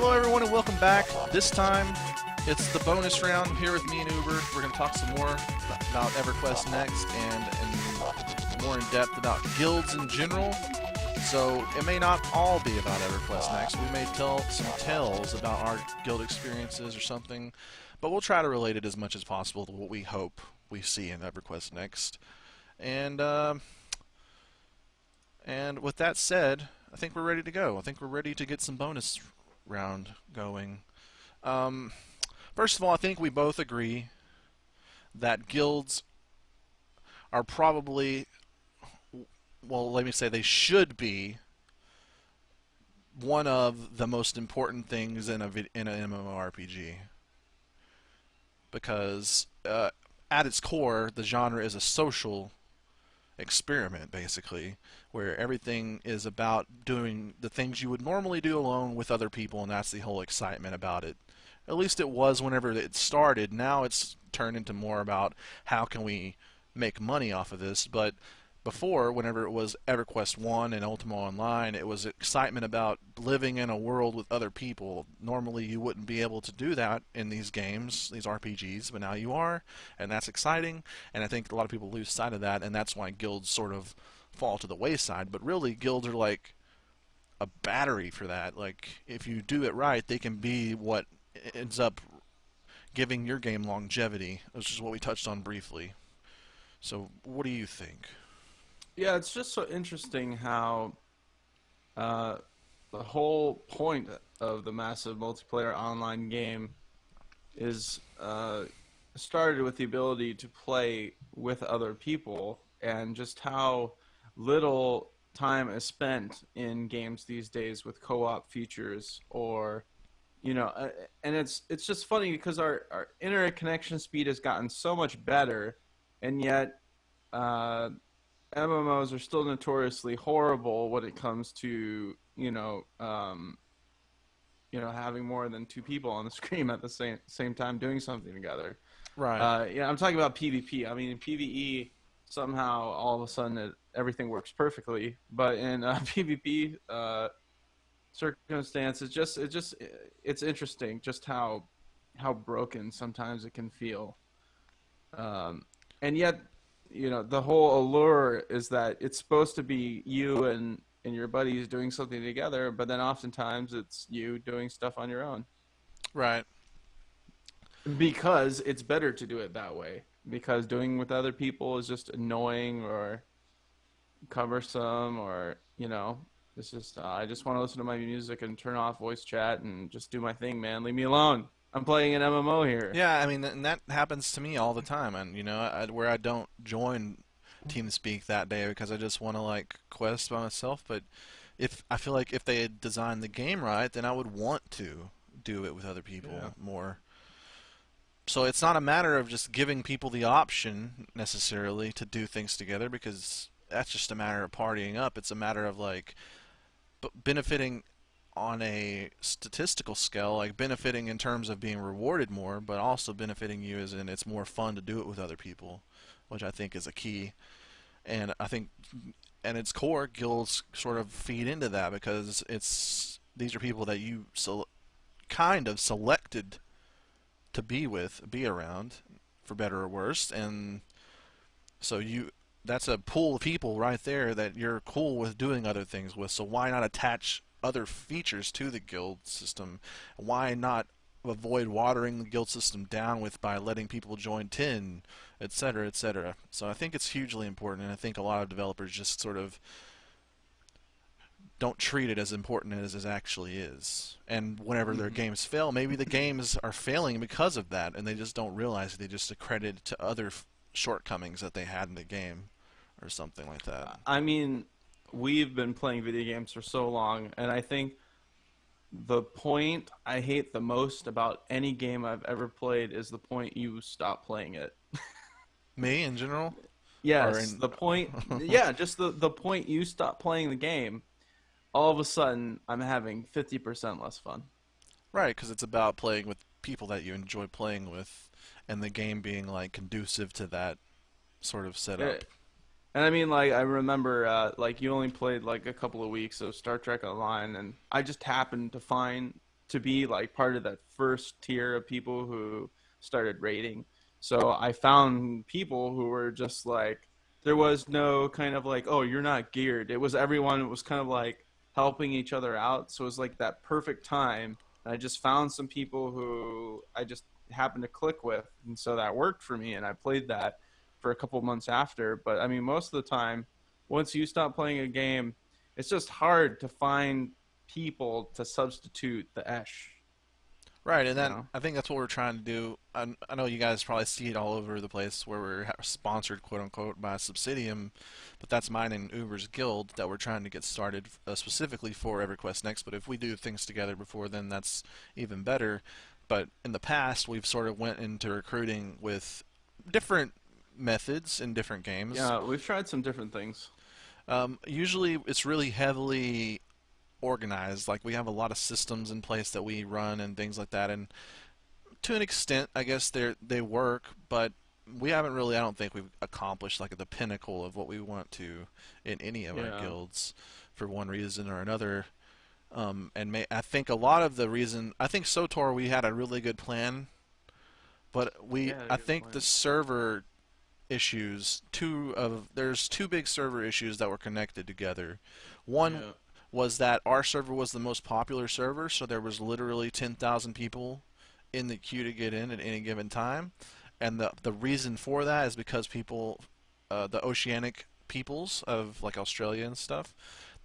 Hello everyone and welcome back. This time, it's the bonus round here with me and Uber. We're going to talk some more about EverQuest next and more in depth about guilds in general. So it may not all be about EverQuest next. We may tell some tales about our guild experiences or something, but we'll try to relate it as much as possible to what we hope we see in EverQuest next. And with that said, I think we're ready to go. I think we're ready to get some bonus round going. First of all, I think we both agree that guilds are probably, well, let me say they should be one of the most important things in an MMORPG. Because at its core, the genre is a social experiment, basically, where everything is about doing the things you would normally do alone with other people, and that's the whole excitement about it. At least it was whenever it started. Now it's turned into more about how can we make money off of this, but before, whenever it was EverQuest 1 and Ultima Online, it was excitement about living in a world with other people. Normally you wouldn't be able to do that in these games, these RPGs, but now you are, and that's exciting, and I think a lot of people lose sight of that, and that's why guilds sort of fall to the wayside. But really, guilds are like a battery for that. Like, if you do it right, they can be what ends up giving your game longevity, which is what we touched on briefly. So, what do you think? Yeah, it's just so interesting how the whole point of the massive multiplayer online game is started with the ability to play with other people, and just how little time is spent in games these days with co-op features, or and it's just funny because our internet connection speed has gotten so much better, and yet MMOs are still notoriously horrible when it comes to having more than two people on the screen at the same time doing something together. Right. I'm talking about PvP. I mean, in PvE, somehow all of a sudden everything works perfectly, but in PvP circumstances, it's interesting just how broken sometimes it can feel, and yet. The whole allure is that it's supposed to be you and your buddies doing something together, but then oftentimes it's you doing stuff on your own. Right. Because it's better to do it that way. Because doing with other people is just annoying or cumbersome, or, it's just, I just want to listen to my music and turn off voice chat and just do my thing, man. Leave me alone. I'm playing an MMO here. Yeah, I mean, and that happens to me all the time, and where I don't join TeamSpeak that day because I just want to like quest by myself. But if I feel like if they had designed the game right, then I would want to do it with other people more. So it's not a matter of just giving people the option necessarily to do things together, because that's just a matter of partying up. It's a matter of like benefiting on a statistical scale, like benefiting in terms of being rewarded more, but also benefiting you as in it's more fun to do it with other people, which I think is a key. And I think at its core, guilds sort of feed into that, because these are people that you kind of selected to be around, for better or worse, and so that's a pool of people right there that you're cool with doing other things with. So why not attach other features to the guild system? Why not avoid watering the guild system down by letting people join 10, etc., etc.? So I think it's hugely important, and I think a lot of developers just sort of don't treat it as important as it actually is. And whenever their games fail, maybe the games are failing because of that, and they just don't realize it. They just accredit it to other shortcomings that they had in the game or something like that. I mean, we've been playing video games for so long, and I think the point I hate the most about any game I've ever played is the point you stop playing it. Me, in general? Yes, the point, just the point you stop playing the game, all of a sudden I'm having 50% less fun. Right, because it's about playing with people that you enjoy playing with, and the game being like conducive to that sort of setup. And I mean, like, I remember, like, you only played, like, a couple of weeks of Star Trek Online, and I just happened to find to be like part of that first tier of people who started raiding. So I found people who were just like, there was no kind of like, oh, you're not geared. It was everyone was kind of like helping each other out. So it was like that perfect time. And I just found some people who I just happened to click with. And so that worked for me. And I played that for a couple months after. But I mean, most of the time, once you stop playing a game, it's just hard to find people to substitute the Esh, Right, and you then know? I think that's what we're trying to do. I know you guys probably see it all over the place where we're sponsored, quote unquote, by Subsidium, but that's mine and Uber's guild that we're trying to get started specifically for EverQuest Next. But if we do things together before then, that's even better. But in the past, we've sort of went into recruiting with different methods in different games. Yeah, we've tried some different things. Usually, it's really heavily organized. Like we have a lot of systems in place that we run and things like that, and to an extent, I guess they work, but we haven't really. I don't think we've accomplished like the pinnacle of what we want to in any of our Yeah. guilds for one reason or another. I think a lot of the reason I think SOTOR we had a really good plan, but Yeah, I good think the point. server issues there's two big server issues that were connected together. One Yeah. was that our server was the most popular server, so there was literally 10,000 people in the queue to get in at any given time. And the reason for that is because people, the oceanic peoples of like Australia and stuff,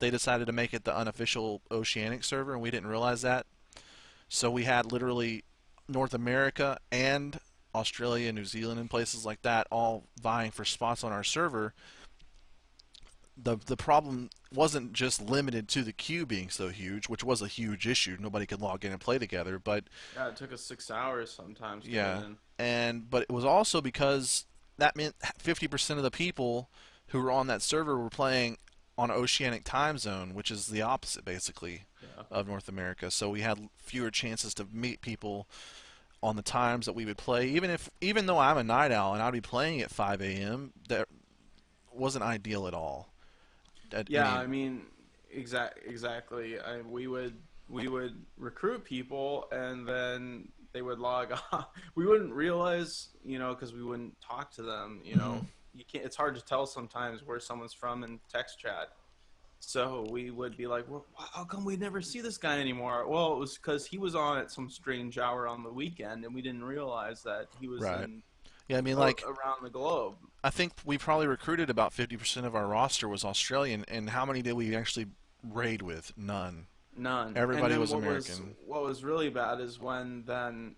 they decided to make it the unofficial oceanic server, and we didn't realize that. So we had literally North America and Australia, New Zealand, and places like that all vying for spots on our server. The problem wasn't just limited to the queue being so huge, which was a huge issue. Nobody could log in and play together, but Yeah, it took us 6 hours sometimes to get yeah, in. but it was also because that meant 50% of the people who were on that server were playing on Oceanic time zone, which is the opposite basically Yeah. of North America. So we had fewer chances to meet people on the times that we would play. Even though I'm a night owl and I'd be playing at 5 a.m., that wasn't ideal at all. At Yeah, any I mean, exactly. We would recruit people, and then they would log off. We wouldn't realize, because we wouldn't talk to them. Mhm. You can't. It's hard to tell sometimes where someone's from in text chat. So we would be like, well, how come we never see this guy anymore? Well, it was because he was on at some strange hour on the weekend, and we didn't realize that he was Right. in Yeah, I mean, like around the globe. I think we probably recruited about 50% of our roster was Australian, and how many did we actually raid with? None. None. And Everybody then was what was American. what was really bad is when then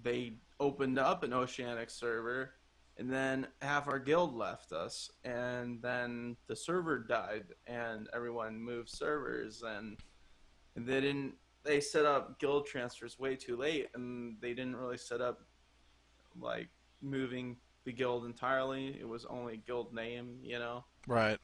they opened up an Oceanic server, and then half our guild left us, and then the server died, and everyone moved servers, and they set up guild transfers way too late, and they didn't really set up like moving the guild entirely. It was only guild name. Right.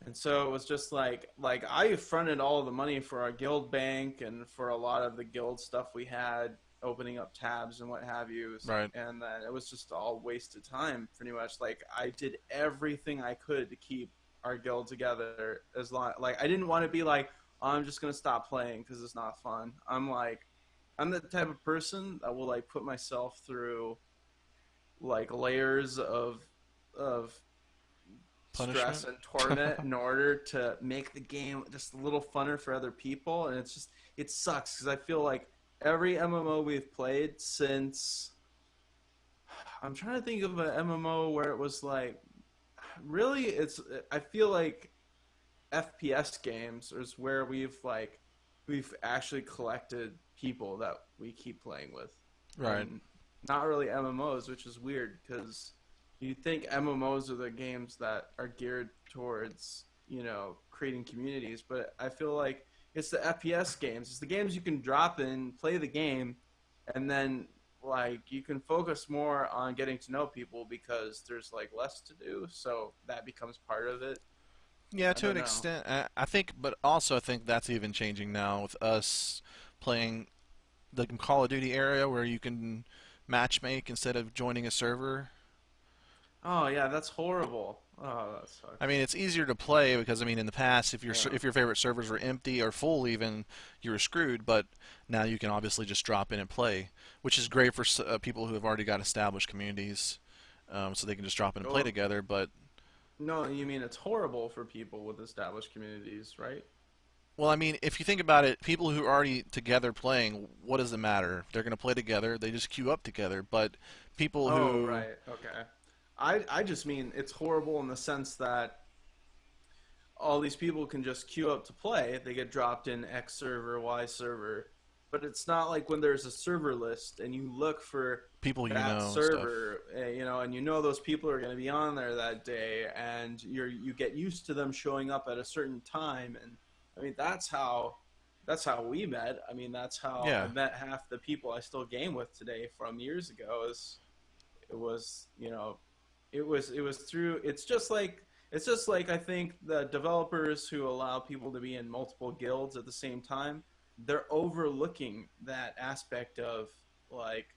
And so it was just like I fronted all of the money for our guild bank and for a lot of the guild stuff we had, opening up tabs and what have you. Right. And then it was just all wasted time pretty much. Like I did everything I could to keep our guild together as long like I didn't want to be like, oh, I'm just going to stop playing cuz it's not fun. I'm the type of person that will like put myself through like layers of stress Punishment. and torment in order to make the game just a little funner for other people. And it sucks because I feel like every MMO we've played since, I'm trying to think of an MMO where it was like, really, I feel like FPS games is where we've actually collected people that we keep playing with, Right. and not really MMOs, which is weird because you think MMOs are the games that are geared towards creating communities, but I feel like it's the FPS games. It's the games you can drop in, play the game, and then like you can focus more on getting to know people because there's like less to do, so that becomes part of it. Yeah, I to don't an know. extent. I think, but also I think that's even changing now with us playing the Call of Duty area where you can matchmake instead of joining a server. Oh yeah, that's horrible. Oh, that I sucks. mean, it's easier to play because I mean, in the past, Yeah. if your favorite servers were empty or full, even you were screwed. But now you can obviously just drop in and play, which is great for people who have already got established communities, so they can just drop in and play Oh, together. But no, you mean it's horrible for people with established communities, right? well, I mean, if you think about it, people who are already together playing, what does it matter? They're going to play together. They just queue up together. But people Oh, who right. Okay. I just mean it's horrible in the sense that all these people can just queue up to play. They get dropped in X server, Y server. But it's not like when there's a server list and you look for people you that know and stuff. server, and you know those people are going to be on there that day, and you get used to them showing up at a certain time. And I mean that's how we met. I mean that's how I Yeah, met half the people I still game with today from years ago. Is it was it was through it's just like I think the developers who allow people to be in multiple guilds at the same time, they're overlooking that aspect of, like,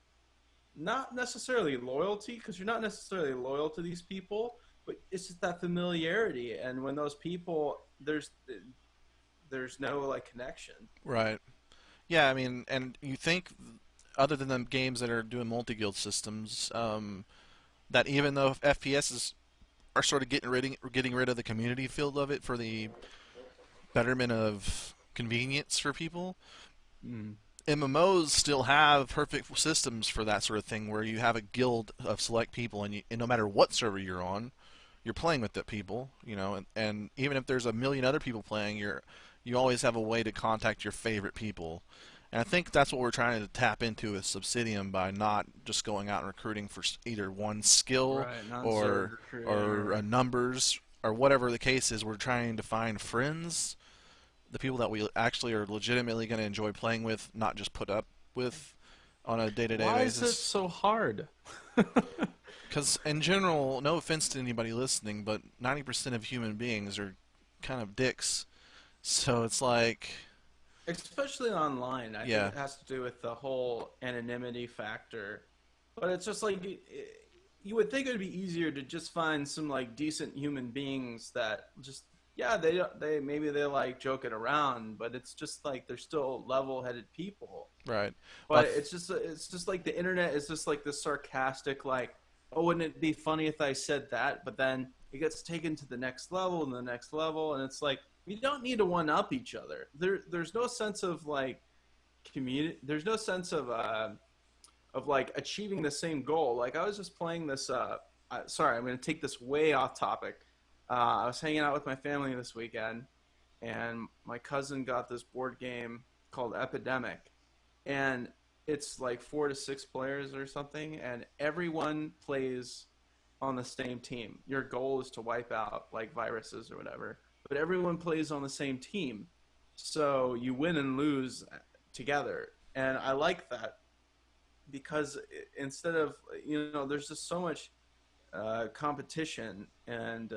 not necessarily loyalty, because you're not necessarily loyal to these people, but it's just that familiarity. And when those people, there's no like connection. right. Yeah, I mean, and you think other than the games that are doing multi-guild systems, that even though FPSs are sort of getting rid of the community field of it for the betterment of convenience for people, Mm. MMOs still have perfect systems for that sort of thing, where you have a guild of select people, and no matter what server you're on, you're playing with the people, and even if there's a million other people playing, you always have a way to contact your favorite people. And I think that's what we're trying to tap into with Subsidium by not just going out and recruiting for either one skill Right, not zerg or recruiting or or numbers or whatever the case is. We're trying to find friends, the people that we actually are legitimately going to enjoy playing with, not just put up with on a day-to-day why is it basis. so hard? Because in general, no offense to anybody listening, but 90% of human beings are kind of dicks. So it's like, Especially online. I think yeah, it has to do with the whole anonymity factor. But it's just like you would think it would be easier to just find some like decent human beings that just, yeah, they maybe they like joking around, but it's just like they're still level-headed people. right. Well, But it's just like the internet is just like this sarcastic, like, oh, wouldn't it be funny if I said that? But then it gets taken to the next level and the next level, and it's like we don't need to one up each other. There's no sense of like community. There's no sense of like achieving the same goal. Like I was just playing this. Sorry, I'm going to take this way off topic. I was hanging out with my family this weekend, and my cousin got this board game called Epidemic, and it's like 4 to 6 players or something, and everyone plays on the same team. Your goal is to wipe out like viruses or whatever, but everyone plays on the same team, so you win and lose together. And I like that because instead of, there's just so much competition, and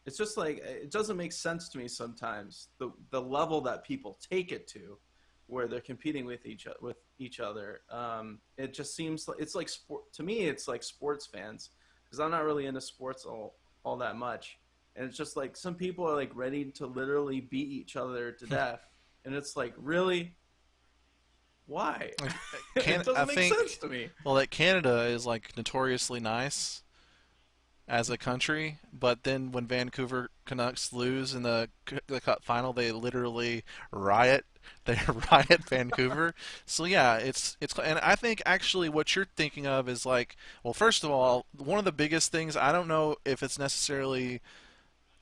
it's just like it doesn't make sense to me sometimes the level that people take it to, where they're competing with each other. It just seems like it's like sport to me. It's like sports fans, because I'm not really into sports all that much, and it's just like some people are like ready to literally beat each other to death, and it's like, really, why? It I doesn't make sense think, to me. well, that Canada is like notoriously nice as a country, but then when Vancouver Canucks lose in the cup final, they literally riot. They riot Vancouver. So yeah, and I think actually what you're thinking of is like, well, first of all, one of the biggest things, I don't know if it's necessarily,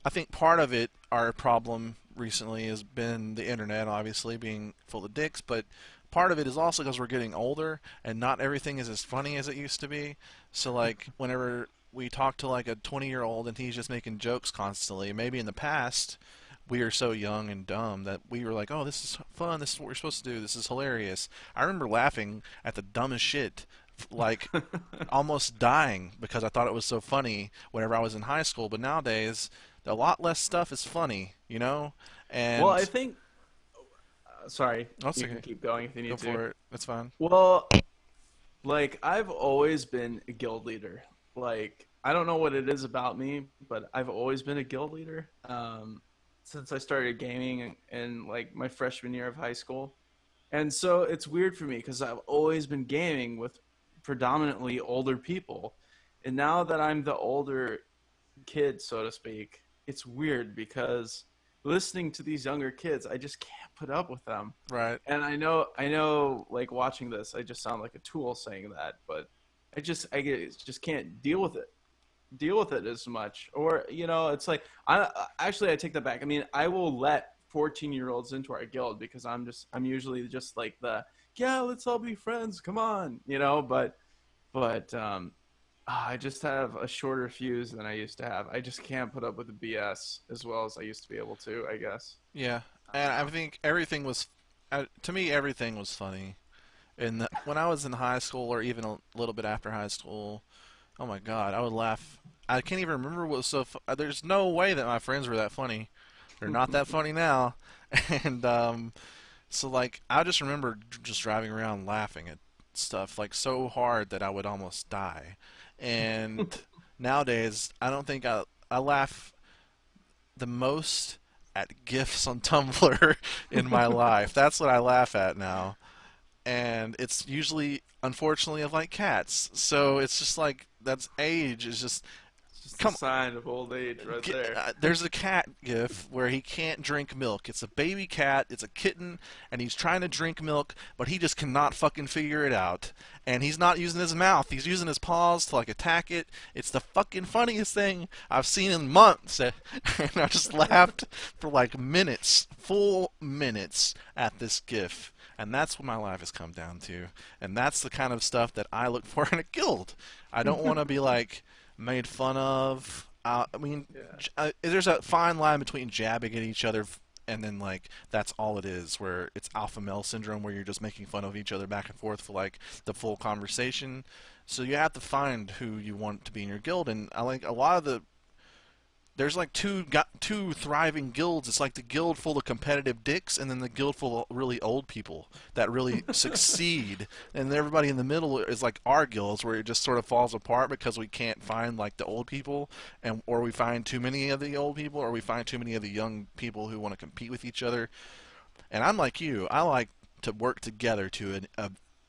I think part of it, our problem recently has been the internet, obviously being full of dicks, but part of it is also because we're getting older and not everything is as funny as it used to be. So like whenever we talk to like a 20-year-old and he's just making jokes constantly, maybe in the past we are so young and dumb that we were like, oh, this is fun, this is what we're supposed to do, this is hilarious. I remember laughing at the dumbest shit, like almost dying because I thought it was so funny whenever I was in high school. But nowadays, a lot less stuff is funny. Well, And I think. Sorry, that's you can okay. keep going if you Go need to. for it. That's fine. Well, like I've always been a guild leader. Like I don't know what it is about me, but I've always been a guild leader since I started gaming in like my freshman year of high school. And so it's weird for me because I've always been gaming with predominantly older people. And now that I'm the older kid, so to speak, it's weird because listening to these younger kids, I just can't put up with them. Right. And I know, like watching this, I just sound like a tool saying that, but just can't deal with it as much. Or it's like I take that back. I mean, I will let 14-year-olds into our guild because I'm usually just like the yeah, let's all be friends, come on, but I just have a shorter fuse than I used to have. I just can't put up with the BS as well as I used to be able to, I guess. Yeah, I and don't I know. think everything was, to me, everything was funny. And when I was in high school, or even a little bit after high school, oh my God, I would laugh. I can't even remember what was so. There's no way that my friends were that funny. They're not that funny now, and so like I just remember just driving around laughing at stuff like so hard that I would almost die. And nowadays, I don't think I laugh the most at GIFs on Tumblr in my life. That's what I laugh at now. And it's usually, unfortunately, of like cats. So it's just like that's age is just It's just a come. sign of old age right there. There's a cat GIF where he can't drink milk. It's a baby cat. It's a kitten, and he's trying to drink milk, but he just cannot fucking figure it out. And he's not using his mouth. He's using his paws to like attack it. It's the fucking funniest thing I've seen in months. And I just laughed for like minutes, full minutes at this GIF. And that's what my life has come down to. And that's the kind of stuff that I look for in a guild. I don't want to be like made fun of. I mean, Yeah. there's a fine line between jabbing at each other and then like that's all it is, where it's alpha male syndrome, where you're just making fun of each other back and forth for like the full conversation. So you have to find who you want to be in your guild, and I like a lot of the there's like two thriving guilds. It's like the guild full of competitive dicks, and then the guild full of really old people that really succeed. And everybody in the middle is like our guilds, where it just sort of falls apart because we can't find like the old people, and or we find too many of the old people, or we find too many of the young people who want to compete with each other. And I'm like you. I like to work together to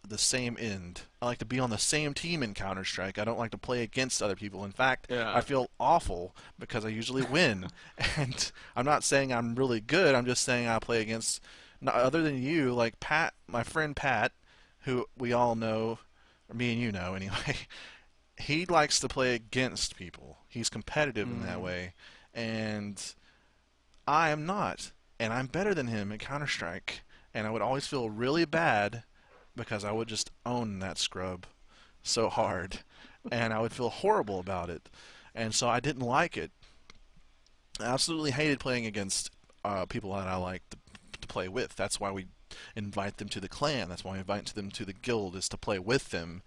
the same end. I like to be on the same team in Counter Strike. I don't like to play against other people. In fact, I Yeah. feel awful because I usually win. And I'm not saying I'm really good. I'm just saying I play against, not, other than you, like Pat, my friend Pat, who we all know, or me and you know anyway. He likes to play against people. He's competitive in that Mm. way, and I am not, and I'm better than him at Counter Strike. And I would always feel really bad because I would just own that scrub so hard, and I would feel horrible about it, and so I didn't like it. I absolutely hated playing against people that I like to play with. That's why we invite them to the clan. That's why we invite them to the guild, is to play with them.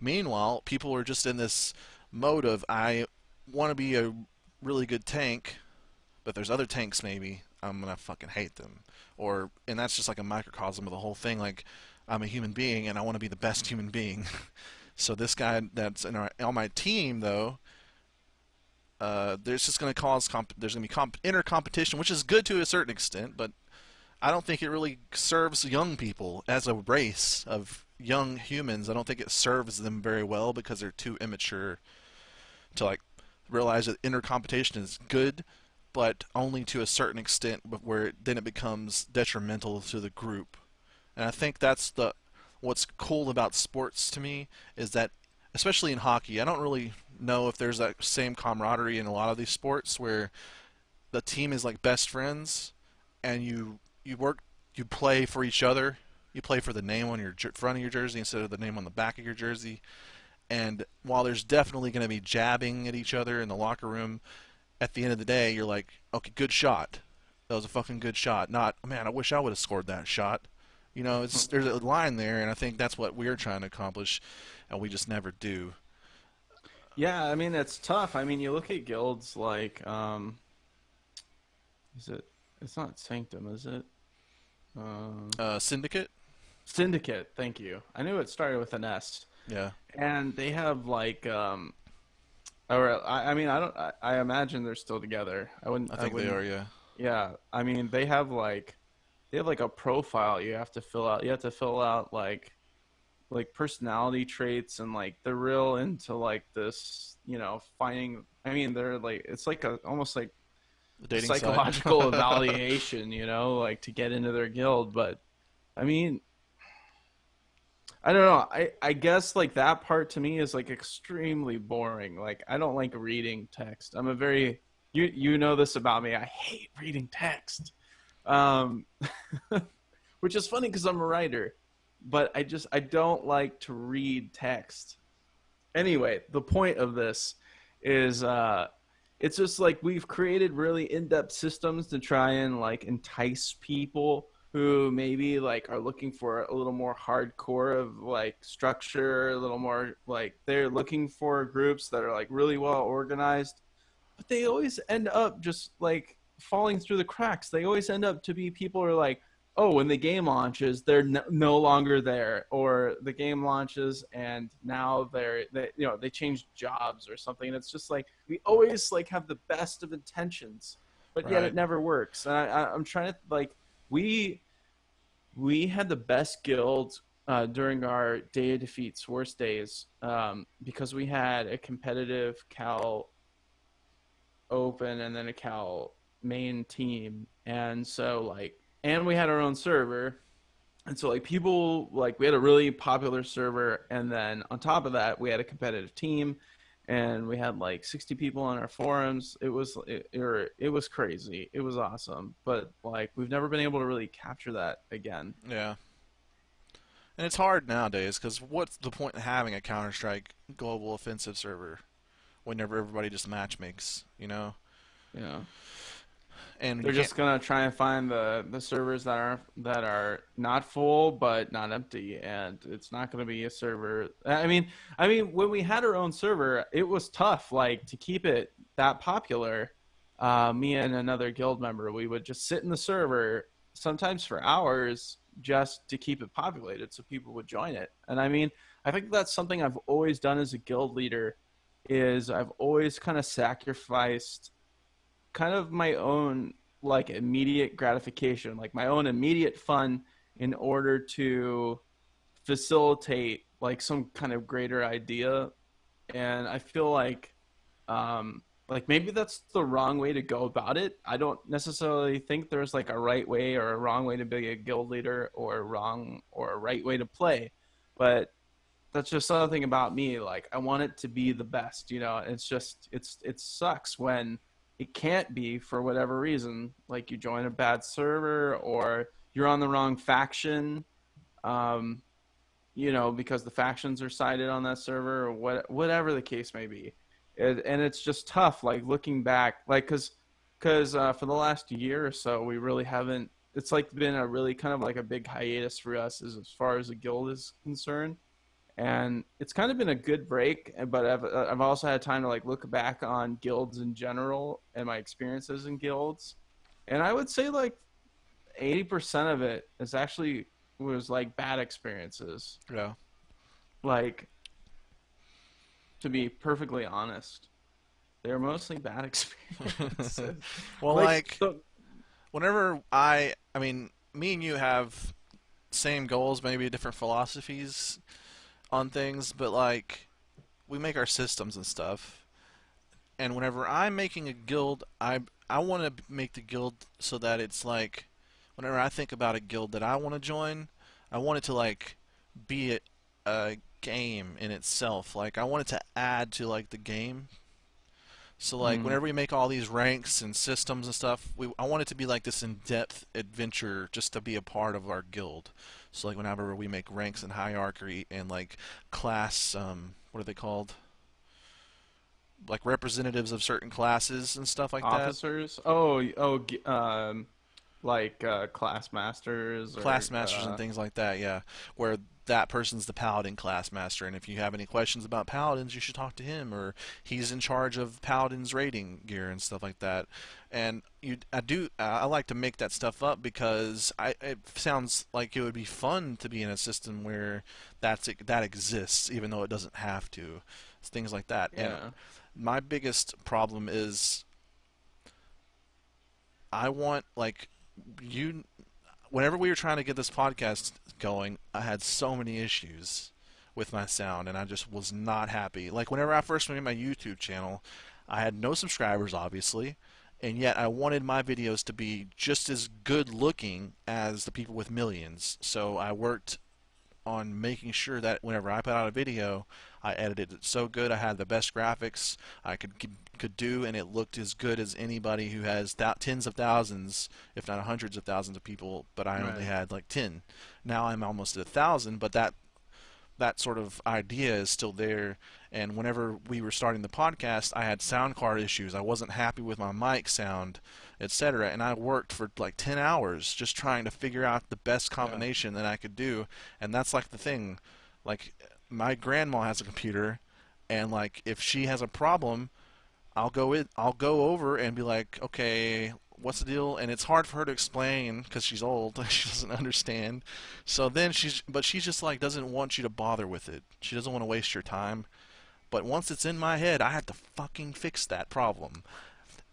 Meanwhile, people are just in this mode of I want to be a really good tank, but there's other tanks maybe I'm gonna fucking hate them, or and that's just like a microcosm of the whole thing. Like I'm a human being and I want to be the best human being. So this guy that's on my team though, there's just gonna cause there's gonna be inner competition, which is good to a certain extent, but I don't think it really serves young people as a race of young humans. I don't think it serves them very well because they're too immature to like realize that inner competition is good, but only to a certain extent, where then it becomes detrimental to the group. And I think that's the what's cool about sports to me is that, especially in hockey, I don't really know if there's that same camaraderie in a lot of these sports where the team is like best friends, and you work, you play for each other. You play for the name on your front of your jersey instead of the name on the back of your jersey. And while there's definitely going to be jabbing at each other in the locker room, at the end of the day, you're like, okay, good shot. That was a fucking good shot. Not, man, I wish I would have scored that shot. You know, it's there's a line there, and I think that's what we're trying to accomplish, and we just never do. Yeah, I mean it's tough. I mean, you look at guilds like is it it's not Sanctum, is it? Um Syndicate, Syndicate, thank you. I knew it started with an S. yeah, And they have like Or I mean, I don't. I imagine they're still together. I wouldn't. I I think they wouldn't. are, yeah. Yeah. I mean, they have like a profile you have to fill out. You have to fill out like personality traits, and like they're real into like this, finding. I mean, they're like it's like a almost like The a dating site. psychological evaluation, like to get into their guild. But I mean, I don't know. I guess like that part to me is like extremely boring. Like I don't like reading text. I'm a very you know this about me. I hate reading text. Um which is funny because I'm a writer, but I don't like to read text. Anyway, the point of this is it's just like we've created really in-depth systems to try and like entice people who maybe like are looking for a little more hardcore of like structure, a little more like they're looking for groups that are like really well organized, but they always end up just like falling through the cracks. They always end up to be people who are like, oh, when the game launches, they're no longer there, or the game launches and now they changed jobs or something. And it's just like we always like have the best of intentions, but yet Right. it never works. And I'm trying to like we we had the best guild during our day of defeats worst days because we had a competitive Cal open and then a Cal main team. And so like and we had our own server. And so like people like we had a really popular server, and then on top of that we had a competitive team, and we had like 60 people on our forums. It was crazy. It was awesome. But like we've never been able to really capture that again. Yeah. And it's hard nowadays because what's the point in having a Counter Strike global offensive server whenever everybody just match makes? Yeah. And you They're can't. just gonna try and find the servers that are not full but not empty, and it's not gonna be a server. I mean, when we had our own server, it was tough, like to keep it that popular. Me and another guild member, we would just sit in the server sometimes for hours just to keep it populated, so people would join it. And I mean, I think that's something I've always done as a guild leader. Is I've always kind of sacrificed kind of my own like immediate gratification, like my own immediate fun in order to facilitate like some kind of greater idea. And I feel like maybe that's the wrong way to go about it. I don't necessarily think there's like a right way or a wrong way to be a guild leader, or a wrong or a right way to play, but that's just something about me. Like I want it to be the best, It's just it sucks when it can't be for whatever reason. Like you join a bad server, or you're on the wrong faction, um, because the factions are sided on that server, or whatever the case may be. And it's just tough, like looking back, like because for the last year or so, we really haven't. It's like been a really kind of like a big hiatus for us as far as the guild is concerned, and it's kind of been a good break. But I've also had time to like look back on guilds in general and my experiences in guilds, and I would say like 80% of it is actually was like bad experiences. Yeah. Like, to be perfectly honest, they're mostly bad experiences. Well, like like the whenever I mean, me and you have same goals, maybe different philosophies on things, but like we make our systems and stuff. And whenever I'm making a guild, I want to make the guild so that it's like whenever I think about a guild that I want to join, I want it to like be a game in itself. Like I want it to add to like the game. So like mm, whenever we make all these ranks and systems and stuff, I want it to be like this in-depth adventure just to be a part of our guild. So like whenever we make ranks and hierarchy and like class, what are they called? Like representatives of certain classes and stuff like that. officers, like class masters or Class masters and things like that, yeah. Where that person's the paladin class master, and if you have any questions about paladins, you should talk to him, or he's in charge of paladins raiding gear and stuff like that. And I like to make that stuff up because it sounds like it would be fun to be in a system where that exists, even though it doesn't have to. It's things like that, and yeah. my biggest problem is I want like you whenever we were trying to get this podcast going, I had so many issues with my sound, and I just was not happy. Like whenever I first made my YouTube channel, I had no subscribers, obviously, and yet I wanted my videos to be just as good looking as the people with millions. So I worked on making sure that whenever I put out a video, I edited it so good. I had the best graphics I could do, and it looked as good as anybody who has tens of thousands, if not hundreds of thousands of people. But I only Right. had like 10. Now I'm almost at 1,000, but that sort of idea is still there. And whenever we were starting the podcast, I had sound card issues. I wasn't happy with my mic sound, etc. And I worked for like 10 hours just trying to figure out the best Yeah. combination that I could do. And that's like the thing. Like my grandma has a computer, and like if she has a problem, I'll go over and be like, okay, what's the deal? And it's hard for her to explain because she's old. She doesn't understand. So then but she's just like doesn't want you to bother with it. She doesn't want to waste your time. But once it's in my head, I have to fucking fix that problem.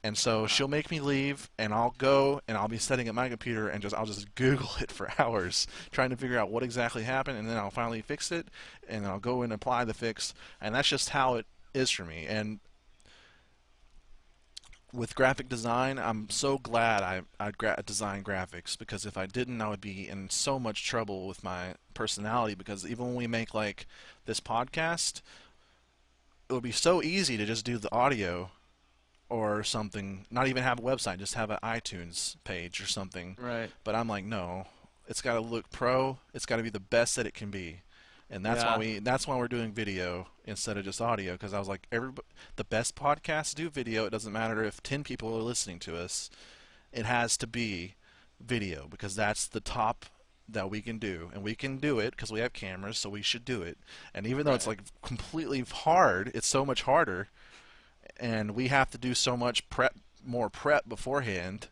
And so Uh, she'll make me leave, and I'll go and I'll be sitting at my computer and I'll just Google it for hours, trying to figure out what exactly happened, and then I'll finally fix it, and I'll go and apply the fix, and that's just how it is for me. And with graphic design, I'm so glad I designed graphics, because if I didn't, I would be in so much trouble with my personality. Because even when we make like this podcast, it would be so easy to just do the audio or something, not even have a website, just have an iTunes page or something. right. But I'm like, no, it's got to look pro. It's got to be the best that it can be, and Yeah. that's why we're doing video instead of just audio. Because I was like, the best podcasts do video. It doesn't matter if 10 people are listening to us. It has to be video, because that's the top that we can do, and we can do it because we have cameras, so we should do it. And even though it's Right. like completely hard, it's so much harder, and we have to do so much more prep beforehand.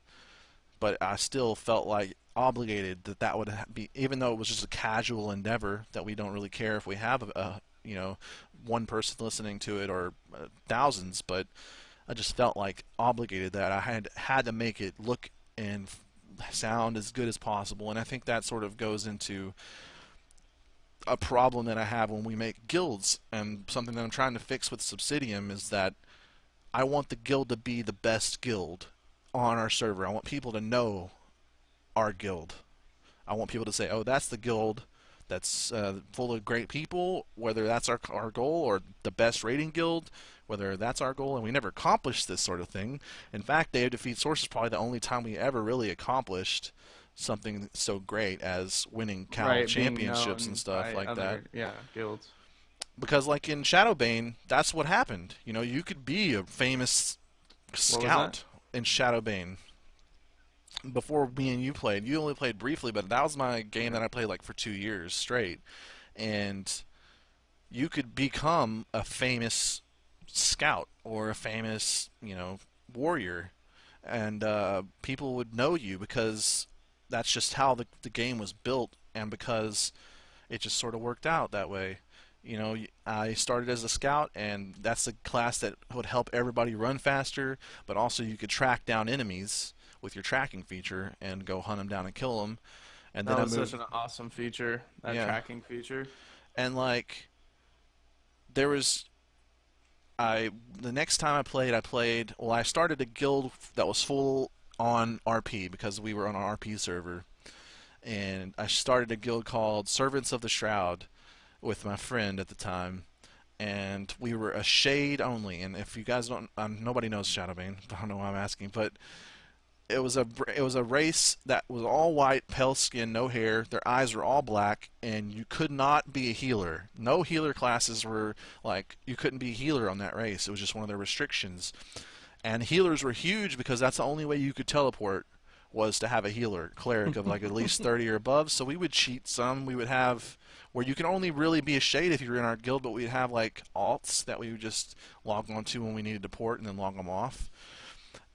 But I still felt like obligated that would be, even though it was just a casual endeavor that we don't really care if we have one person listening to it or thousands. But I just felt like obligated that I had to make it look and sound as good as possible. And I think that sort of goes into a problem that I have when we make guilds, and something that I'm trying to fix with Subsidium is that I want the guild to be the best guild on our server. I want people to know our guild. I want people to say, "Oh, that's the guild that's full of great people." Whether that's our goal, or the best rating guild, whether that's our goal, and we never accomplished this sort of thing. In fact, Day of Defeat Source is probably the only time we ever really accomplished something so great as winning Cal Right. Being championships and known stuff by like that. other, yeah, guilds. Because like in Shadowbane, that's what happened. You know, you could be a famous What was that? scout in Shadowbane. Before me and you played, you only played briefly, but that was my game Yeah. that I played like for 2 years straight. And you could become a famous scout or a famous, warrior, and people would know you because that's just how the game was built, and because it just sort of worked out that way. I started as a scout, and that's the class that would help everybody run faster, but also you could track down enemies with your tracking feature and go hunt them down and kill them. And That then I was such moved, an awesome feature, that yeah. tracking feature. And like there was I the next time I played, well, I started a guild that was full on RP because we were on an RP server, and I started a guild called Servants of the Shroud with my friend at the time, and we were a shade only. And if you guys don't, nobody knows Shadowbane. I don't know why I'm asking, but it was a race that was all white, pale skin, no hair. Their eyes were all black, and you could not be a healer. No healer classes were like you couldn't be a healer on that race. It was just one of their restrictions. And healers were huge because that's the only way you could teleport was to have a healer, cleric of like at least 30 or above. So we would cheat some. We would have where you can only really be a shade if you're in our guild, but we'd have like alts that we would just log on to when we needed to port and then log them off.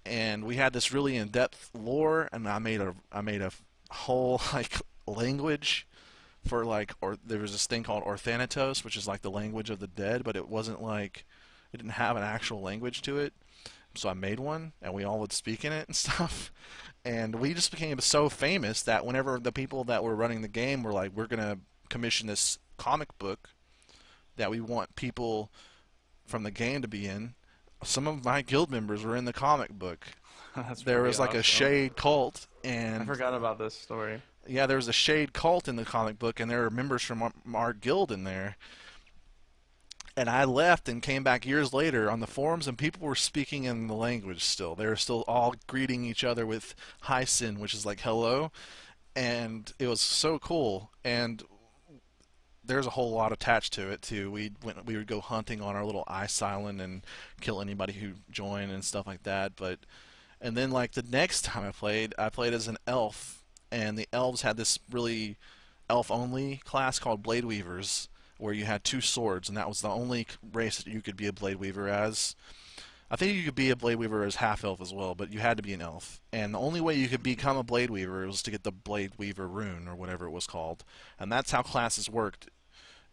And we had this really in-depth lore, and I made a whole like language for like, or there was this thing called Orthanatos, which is like the language of the dead, but it wasn't like It didn't have an actual language to it. So I made one, and we all would speak in it and stuff. And we just became so famous that whenever the people that were running the game were like, "We're gonna commission this comic book that we want people from the game to be in," some of my guild members were in the comic book. That's There pretty was like a awesome. shade cult, I and forgot about this story. yeah, there was a shade cult in the comic book, and there were members from our guild in there. And I left and came back years later on the forums, and people were speaking in the language still. They were still all greeting each other with "Hyson," which is like hello, and it was so cool. And there's a whole lot attached to it too. We would go hunting on our little ice island and kill anybody who joined and stuff like that. But and then like the next time I played as an elf, and the elves had this really elf only class called Blade Weavers, where you had two swords, and that was the only race that you could be a Blade Weaver as. I think you could be a Blade Weaver as half elf as well, but you had to be an elf. And the only way you could become a Blade Weaver was to get the Blade Weaver rune or whatever it was called. And that's how classes worked.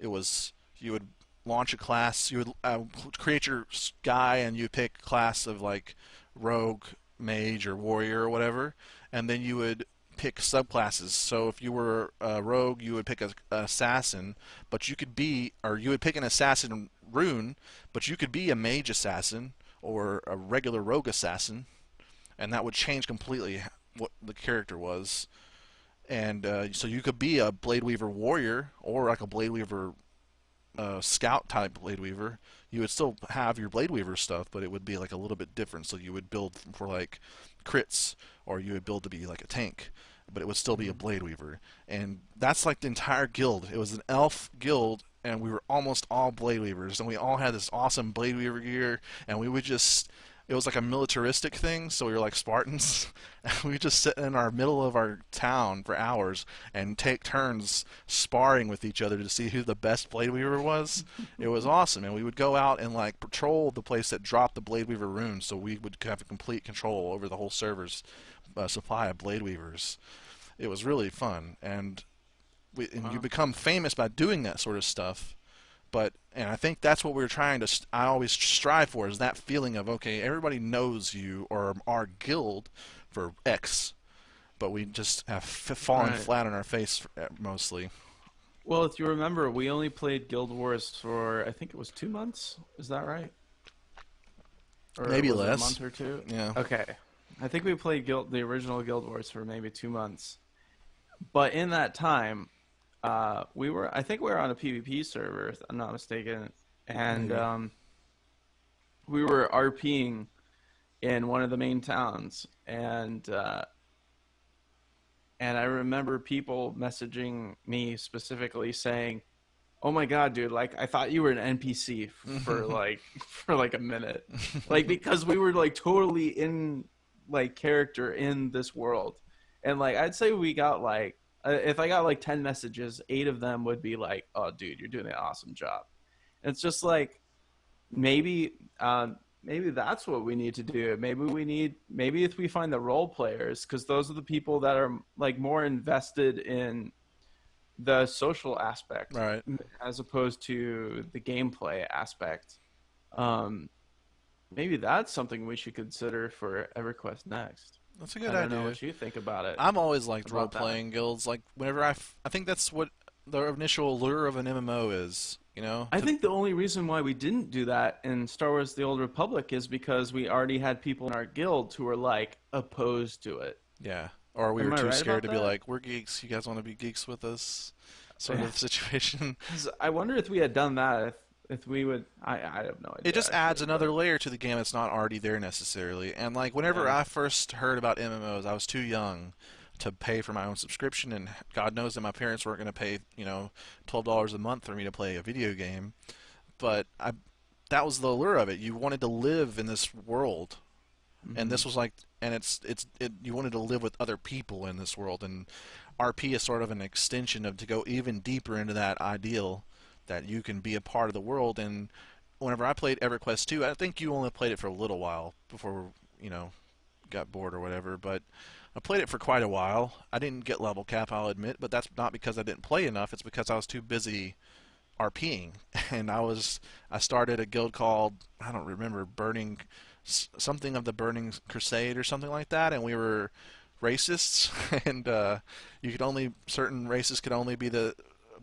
It was you would launch a class, you would create your guy, and you pick a class of like rogue, mage, or warrior or whatever, and then you would pick subclasses. So if you were a rogue, you would pick an assassin, but you could be, or you would pick an assassin rune, but you could be a mage assassin or a regular rogue assassin, and that would change completely what the character was. And so you could be a Blade Weaver warrior or like a Blade Weaver scout type Blade Weaver. You would still have your Blade Weaver stuff, but it would be like a little bit different. So you would build for like crits, or you would build to be like a tank, but it would still be a Mhm. Blade Weaver. And that's like the entire guild. It was an elf guild, and we were almost all Blade Weavers, and we all had this awesome Blade Weaver gear, and we would just. It was like a militaristic thing, so we were like Spartans. We would just sit in our middle of our town for hours and take turns sparring with each other to see who the best Blade Weaver was. It was awesome, and we would go out and like patrol the place that dropped the Blade Weaver runes, so we would have complete control over the whole server's supply of Blade Weavers. It was really fun, and you Wow. become famous by doing that sort of stuff. But and I think that's what we're trying to. I always strive for is that feeling of okay, everybody knows you or our guild for X, but we just have fallen Right. flat on our face mostly. Well, if you remember, we only played Guild Wars for I think it was 2 months. Is that right? Or Maybe was it a less. month or two? Yeah. Okay. I think we played the original Guild Wars for maybe 2 months. But in that time, I think we were on a PvP server, if I'm not mistaken, and Maybe. we were RPing in one of the main towns, and I remember people messaging me specifically saying, "Oh my God, dude! Like I thought you were an NPC for like for like a minute, like because we were like totally in like character in this world, and like I'd say we got like if I got like 10 messages, 8 of them would be like, "Oh, dude, you're doing an awesome job." And it's just like maybe maybe that's what we need to do. Maybe if we find the role players, because those are the people that are like more invested in the social aspect Right. as opposed to the gameplay aspect. Um, Maybe that's something we should consider for EverQuest next. That's a I good don't know idea. what you think about it, I've always liked role about that. playing guilds. Like whenever I think that's what the initial allure of an MMO is. You know, I think the only reason why we didn't do that in Star Wars: The Old Republic is because we already had people in our guild who were like opposed to it. yeah. Or we were Am I too right scared about to be that? like, we're geeks. You guys want to be geeks with us? Sort of situation. 'Cause I wonder if we had done that, if we would. I have no It idea just adds actually, another but layer to the game that's not already there necessarily. And like whenever yeah. I first heard about MMOs, I was too young to pay for my own subscription, and God knows that my parents weren't going to pay, $12 a month for me to play a video game. But that was the allure of it. You wanted to live in this world, and Hmm. this was like, and you wanted to live with other people in this world, and RP is sort of an extension of to go even deeper into that ideal that you can be a part of the world. And whenever I played EverQuest 2, I think you only played it for a little while before got bored or whatever, but I played it for quite a while. I didn't get level cap, I'll admit, but that's not because I didn't play enough. It's because I was too busy RPing, and I started a guild called, I don't remember, Burning something of the Burning Crusade or something like that, and we were racists, and you could only certain races could only be the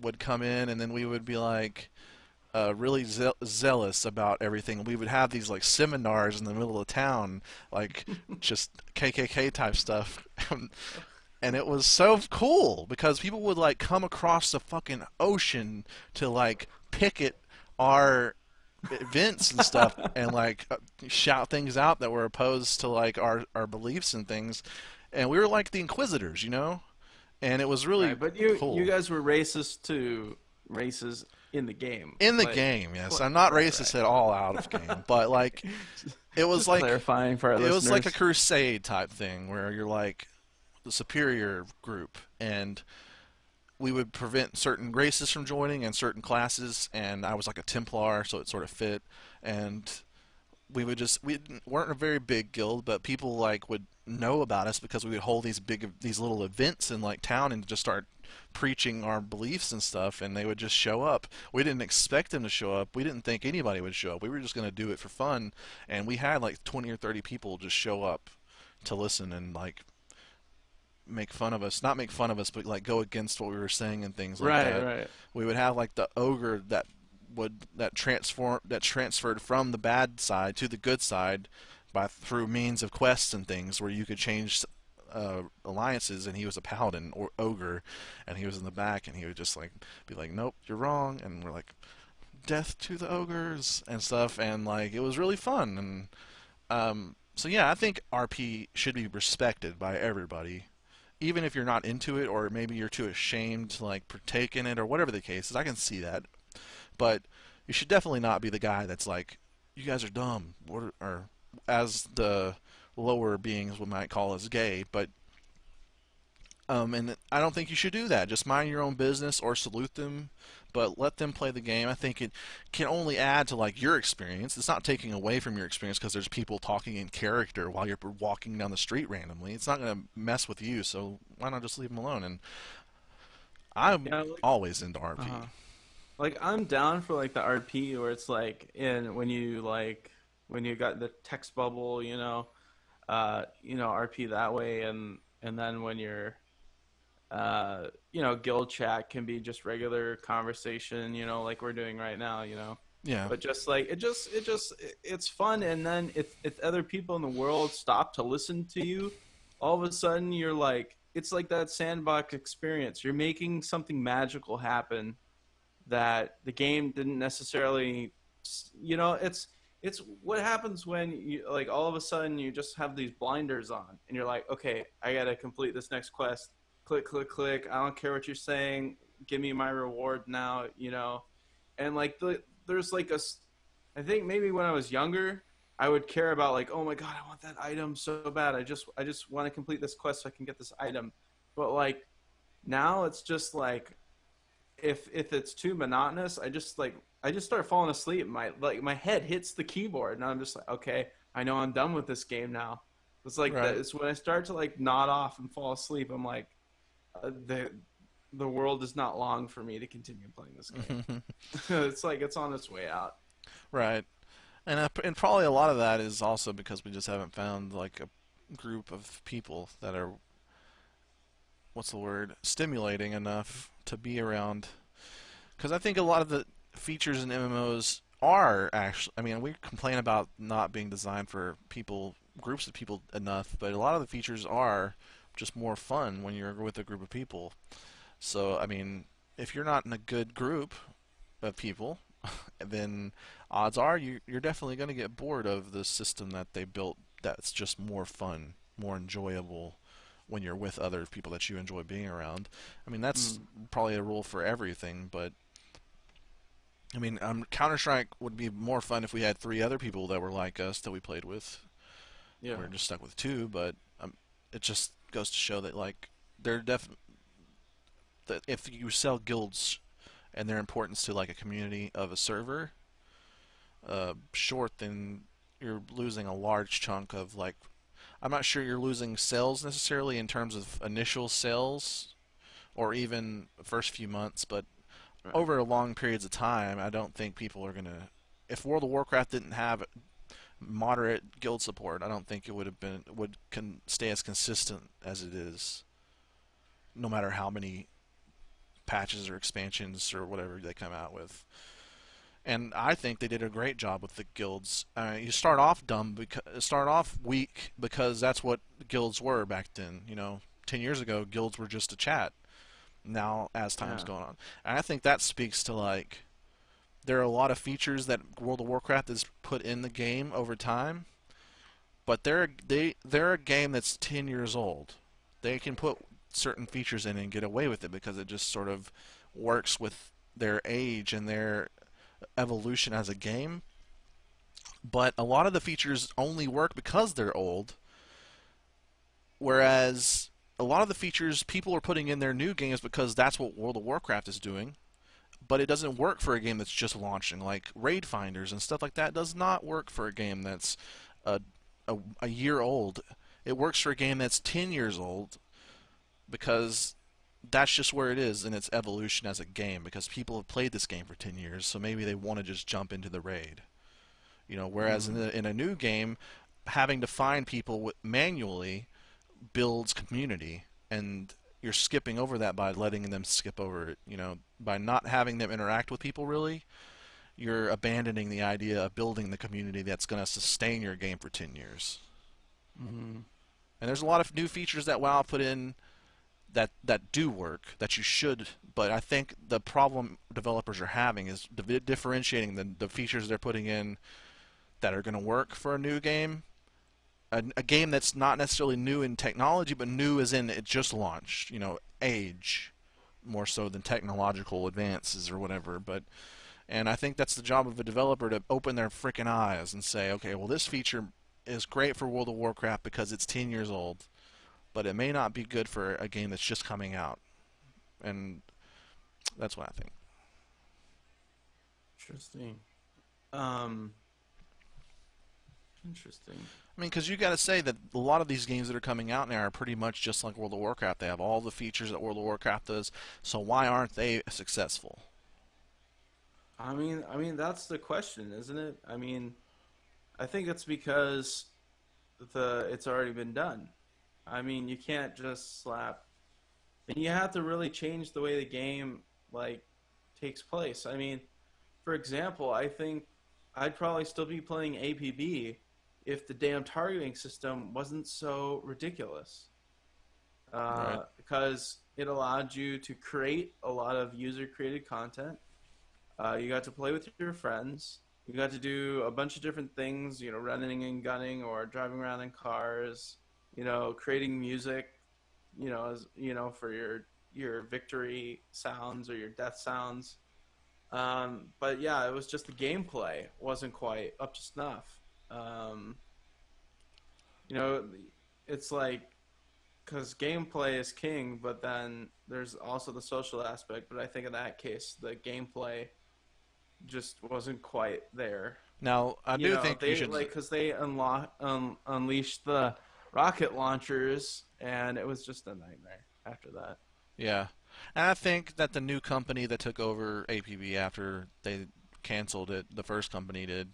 would come in, and then we would be like really zealous about everything. We would have these like seminars in the middle of town, like just KKK type stuff. And it was so cool because people would like come across the fucking ocean to like picket our events and stuff and like shout things out that were opposed to like our beliefs and things, and we were like the inquisitors, you know, and it was really Right, but you cool. guys were racist to races in the game. In the Like, game, yes, I'm not right, racist at all out of game, but like it was just like clarifying for our it was like a listeners. crusade type thing where you're like the superior group, and we would prevent certain races from joining and certain classes, and I was like a Templar, so it sort of fit. And we weren't a very big guild, but people like would know about us because we would hold these little events in like town and just start preaching our beliefs and stuff, and they would just show up. We didn't expect them to show up. We didn't think anybody would show up. We were just going to do it for fun, and we had like 20 or 30 people just show up to listen and like make fun of us, not make fun of us, but like go against what we were saying and things like Right, that. right. We would have like the ogre that transferred from the bad side to the good side by through means of quests and things where you could change alliances, and he was a paladin or ogre, and he was in the back, and he would just like be like, nope, you're wrong, and we're like, death to the ogres and stuff, and like it was really fun. And so yeah, I think RP should be respected by everybody, even if you're not into it, or maybe you're too ashamed to like partake in it, or whatever the case is. I can see that, but you should definitely not be the guy that's like, you guys are dumb, or as the lower beings we might call us gay. But and I don't think you should do that. Just mind your own business or salute them, but let them play the game. I think it can only add to like your experience. It's not taking away from your experience because there's people talking in character while you're walking down the street randomly. It's not going to mess with you, so why not just leave them alone? And I'm Yeah, like, always into RP. uh-huh. Like I'm down for like the RP where it's like in when you got the text bubble, RP that way, and then when you're guild chat can be just regular conversation, like we're doing right now, Yeah, but just like it's fun, and then if other people in the world stop to listen to you, all of a sudden you're like, it's like that sandbox experience. You're making something magical happen that the game didn't necessarily, it's what happens when you like all of a sudden you just have these blinders on and you're like, okay, I gotta complete this next quest. Click, click, click. I don't care what you're saying. Give me my reward now, and like there's like I think maybe when I was younger, I would care about like, oh my god, I want that item so bad. I just want to complete this quest so I can get this item. But like now it's just like, if it's too monotonous, I just start falling asleep. My head hits the keyboard, and I'm just like, okay, I know I'm done with this game now. It's like that. right. It's when I start to like nod off and fall asleep. I'm like, the world is not long for me to continue playing this game. It's like it's on its way out. Right. And probably a lot of that is also because we just haven't found like a group of people that are, what's the word, stimulating enough to be around. Because I think a lot of the features in MMOs are actually, I mean, we complain about not being designed for people, groups of people enough, but a lot of the features are just more fun when you're with a group of people. So, I mean, if you're not in a good group of people, then odds are you're definitely going to get bored of the system that they built that's just more fun, more enjoyable when you're with other people that you enjoy being around. I mean, that's Mm, probably a rule for everything, but I mean, Counter Strike would be more fun if we had three other people that were like us that we played with. yeah. We're just stuck with two, but it just goes to show that like they're def that if you sell guilds and their importance to like a community of a server short, then you're losing a large chunk of like, I'm not sure you're losing sales necessarily in terms of initial sales or even first few months, but Right. over long periods of time, I don't think people are gonna. If World of Warcraft didn't have moderate guild support, I don't think it would have been would can stay as consistent as it is, no matter how many patches or expansions or whatever they come out with. And I think they did a great job with the guilds. You start off start off weak because that's what guilds were back then. 10 years ago, guilds were just a chat. Now, as time's Yeah. going on, and I think that speaks to like there are a lot of features that World of Warcraft has put in the game over time, but they're a game that's 10 years old. They can put certain features in and get away with it because it just sort of works with their age and their evolution as a game. But a lot of the features only work because they're old, whereas a lot of the features people are putting in their new games because that's what World of Warcraft is doing, but it doesn't work for a game that's just launching. Like raid finders and stuff like that does not work for a game that's a, a year old. It works for a game that's 10 years old because that's just where it is in its evolution as a game because people have played this game for 10 years, so maybe they want to just jump into the raid. Whereas Mm. in a new game, having to find people manually builds community, and you're skipping over that by letting them skip over it. By not having them interact with people really, you're abandoning the idea of building the community that's going to sustain your game for 10 years. Mm. And there's a lot of new features that WoW put in that do work that you should, but I think the problem developers are having is differentiating the features they're putting in that are going to work for a new game, a game that's not necessarily new in technology, but new as in it just launched. Age more so than technological advances or whatever. And I think that's the job of a developer to open their freaking eyes and say, okay, well this feature is great for World of Warcraft because it's 10 years old, but it may not be good for a game that's just coming out. And that's what I think. Interesting. Um, Interesting. I mean, because you got to say that a lot of these games that are coming out now are pretty much just like World of Warcraft. They have all the features that World of Warcraft does. So why aren't they successful? I mean that's the question, isn't it? I mean, I think it's because it's already been done. I mean, you can't just slap, and you have to really change the way the game like takes place. I mean, for example, I think I'd probably still be playing APB if the damn targeting system wasn't so ridiculous. Right. Because it allowed you to create a lot of user created content. You got to play with your friends. You got to do a bunch of different things, running and gunning or driving around in cars, creating music, for your victory sounds or your death sounds. But yeah, it was just the gameplay wasn't quite up to snuff. Um, you know, it's like because gameplay is king, but then there's also the social aspect. But I think in that case, the gameplay just wasn't quite there. Now, I do think you They should. like because they unleashed the rocket launchers, and it was just a nightmare after that. Yeah. And I think that the new company that took over APB after they canceled it, the first company did,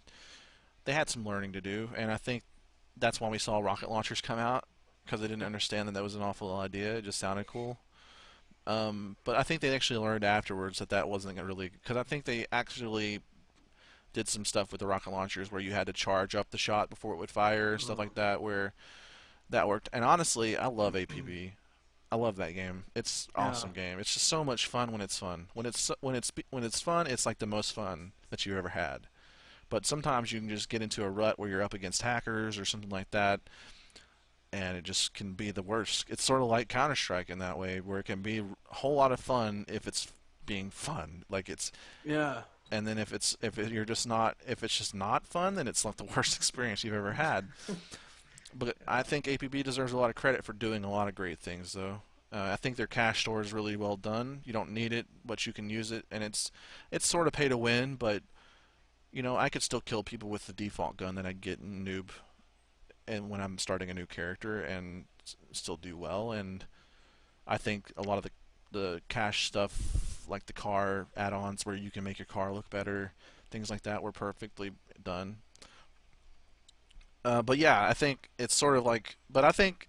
they had some learning to do. And I think that's why we saw rocket launchers come out because they didn't understand that that was an awful idea. It just sounded cool. But I think they actually learned afterwards that that wasn't really because I think they actually did some stuff with the rocket launchers where you had to charge up the shot before it would fire, stuff like that, where that worked. And honestly, I love APB. I love that game. It's an Yeah, awesome game. It's just so much fun when it's fun. When it's fun, it's like the most fun that you ever had. But sometimes you can just get into a rut where you're up against hackers or something like that, and it just can be the worst. It's sort of like Counter Strike in that way, where it can be a whole lot of fun if it's being fun. Like it's yeah, and then you're just not if it's just not fun, then it's like the worst experience you've ever had. But I yeah. think APB deserves a lot of credit for doing a lot of great things, though. I think their cache store is really well done. You don't need it, but you can use it, and it's sort of pay to win. But I could still kill people with the default gun that I get in Noob, and when I'm starting a new character, and still do well. And I think a lot of the cache stuff like the car add-ons where you can make your car look better. Things like that were perfectly done. But yeah, I think it's sort of like, but I think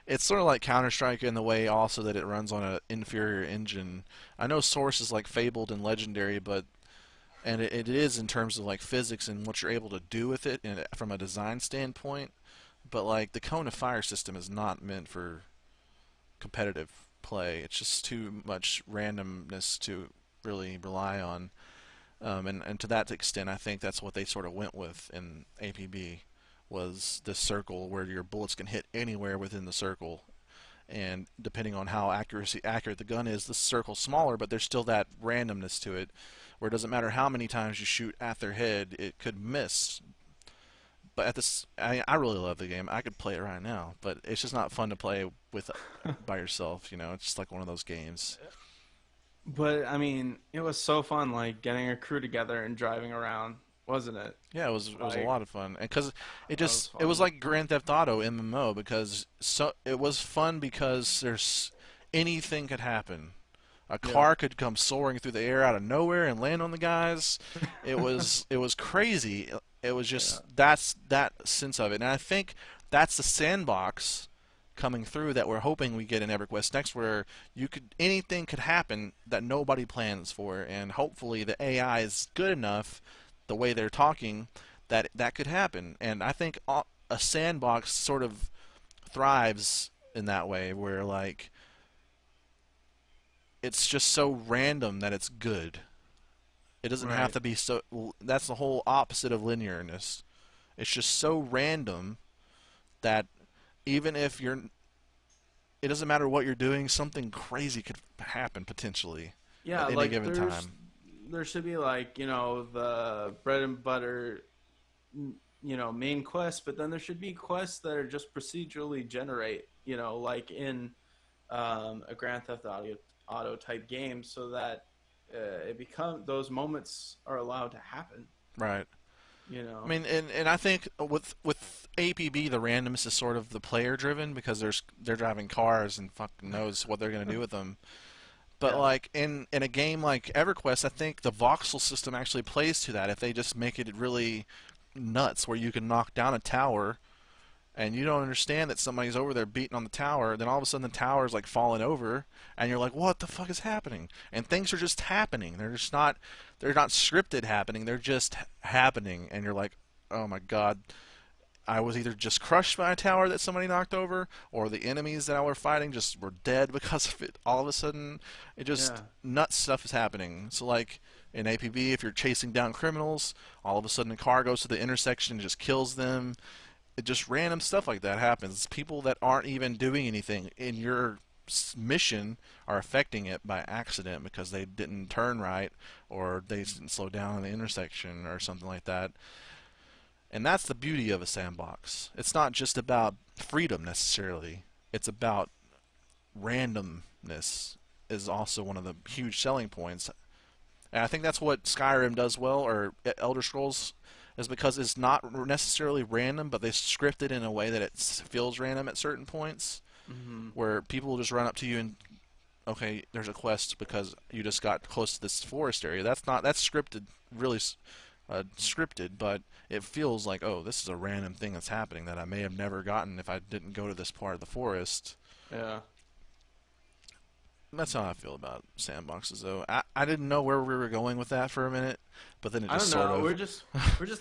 it's sort of like Counter Strike in the way also that it runs on an inferior engine. I know Source is like fabled and legendary, but and it is in terms of like physics and what you're able to do with it from a design standpoint. But like the Cone of Fire system is not meant for competitive play. It's just too much randomness to really rely on. And to that extent, I think that's what they sort of went with in APB was this circle where your bullets can hit anywhere within the circle. And depending on how accurate the gun is, the circle's smaller, but there's still that randomness to it, where it doesn't matter how many times you shoot at their head, it could miss. But at this, I really love the game. I could play it right now, but it's just not fun to play with by yourself. You know, it's just like one of those games. But I mean, it was so fun, like getting a crew together and driving around, wasn't it? Yeah, it was a Like lot of fun, and because that was it was fun. like Grand Theft Auto MMO because it was fun because there's anything could happen. A Yeah, car could come soaring through the air out of nowhere and land on the guys. It was crazy. It was yeah, just that's that sense of it, and I think that's the sandbox coming through that we're hoping we get in EverQuest next, where you could anything could happen that nobody plans for, and hopefully the AI is good enough, the way they're talking, that that could happen. And I think a sandbox sort of thrives in that way, where like it's just so random that it's good. It doesn't have right. to be so. That's the whole opposite of linearness. It's just so random that even if you're, it doesn't matter what you're doing, something crazy could happen potentially Yeah, at any like given time. there should be like, the bread and butter, main quests, but then there should be quests that are just procedurally generate, like in a Grand Theft Auto type game, so that it become those moments are allowed to happen. Right. You I know? mean, and I think with APB the randomness is sort of the player driven because they're driving cars and fucking knows what they're gonna do with them. But Yeah, like in a game like EverQuest, I think the voxel system actually plays to that. If they just make it really nuts, where you can knock down a tower and you don't understand that somebody's over there beating on the tower, then all of a sudden the tower's like falling over, and you're like, what the fuck is happening? And things are just happening. They're not scripted happening. They're just happening, and you're like, oh my god, I was either just crushed by a tower that somebody knocked over, or the enemies that I were fighting just were dead because of it. All of a sudden, it just yeah, nuts stuff is happening. So like in APB, if you're chasing down criminals, all of a sudden a car goes to the intersection and just kills them. It just random stuff like that happens. People that aren't even doing anything in your mission are affecting it by accident because they didn't turn right or they didn't slow down in the intersection or something like that. And that's the beauty of a sandbox. It's not just about freedom necessarily. It's about randomness is also one of the huge selling points. And I think that's what Skyrim does well, or Elder Scrolls, is because it's not necessarily random, but they script it in a way that it feels random at certain points, hmm where people will just run up to you and, okay, there's a quest because you just got close to this forest area. That's scripted, really scripted, but it feels like, oh, this is a random thing that's happening that I may have never gotten if I didn't go to this part of the forest. yeah. That's how I feel about sandboxes, though. I didn't know where we were going with that for a minute, but then it I just don't sort know. of, We're just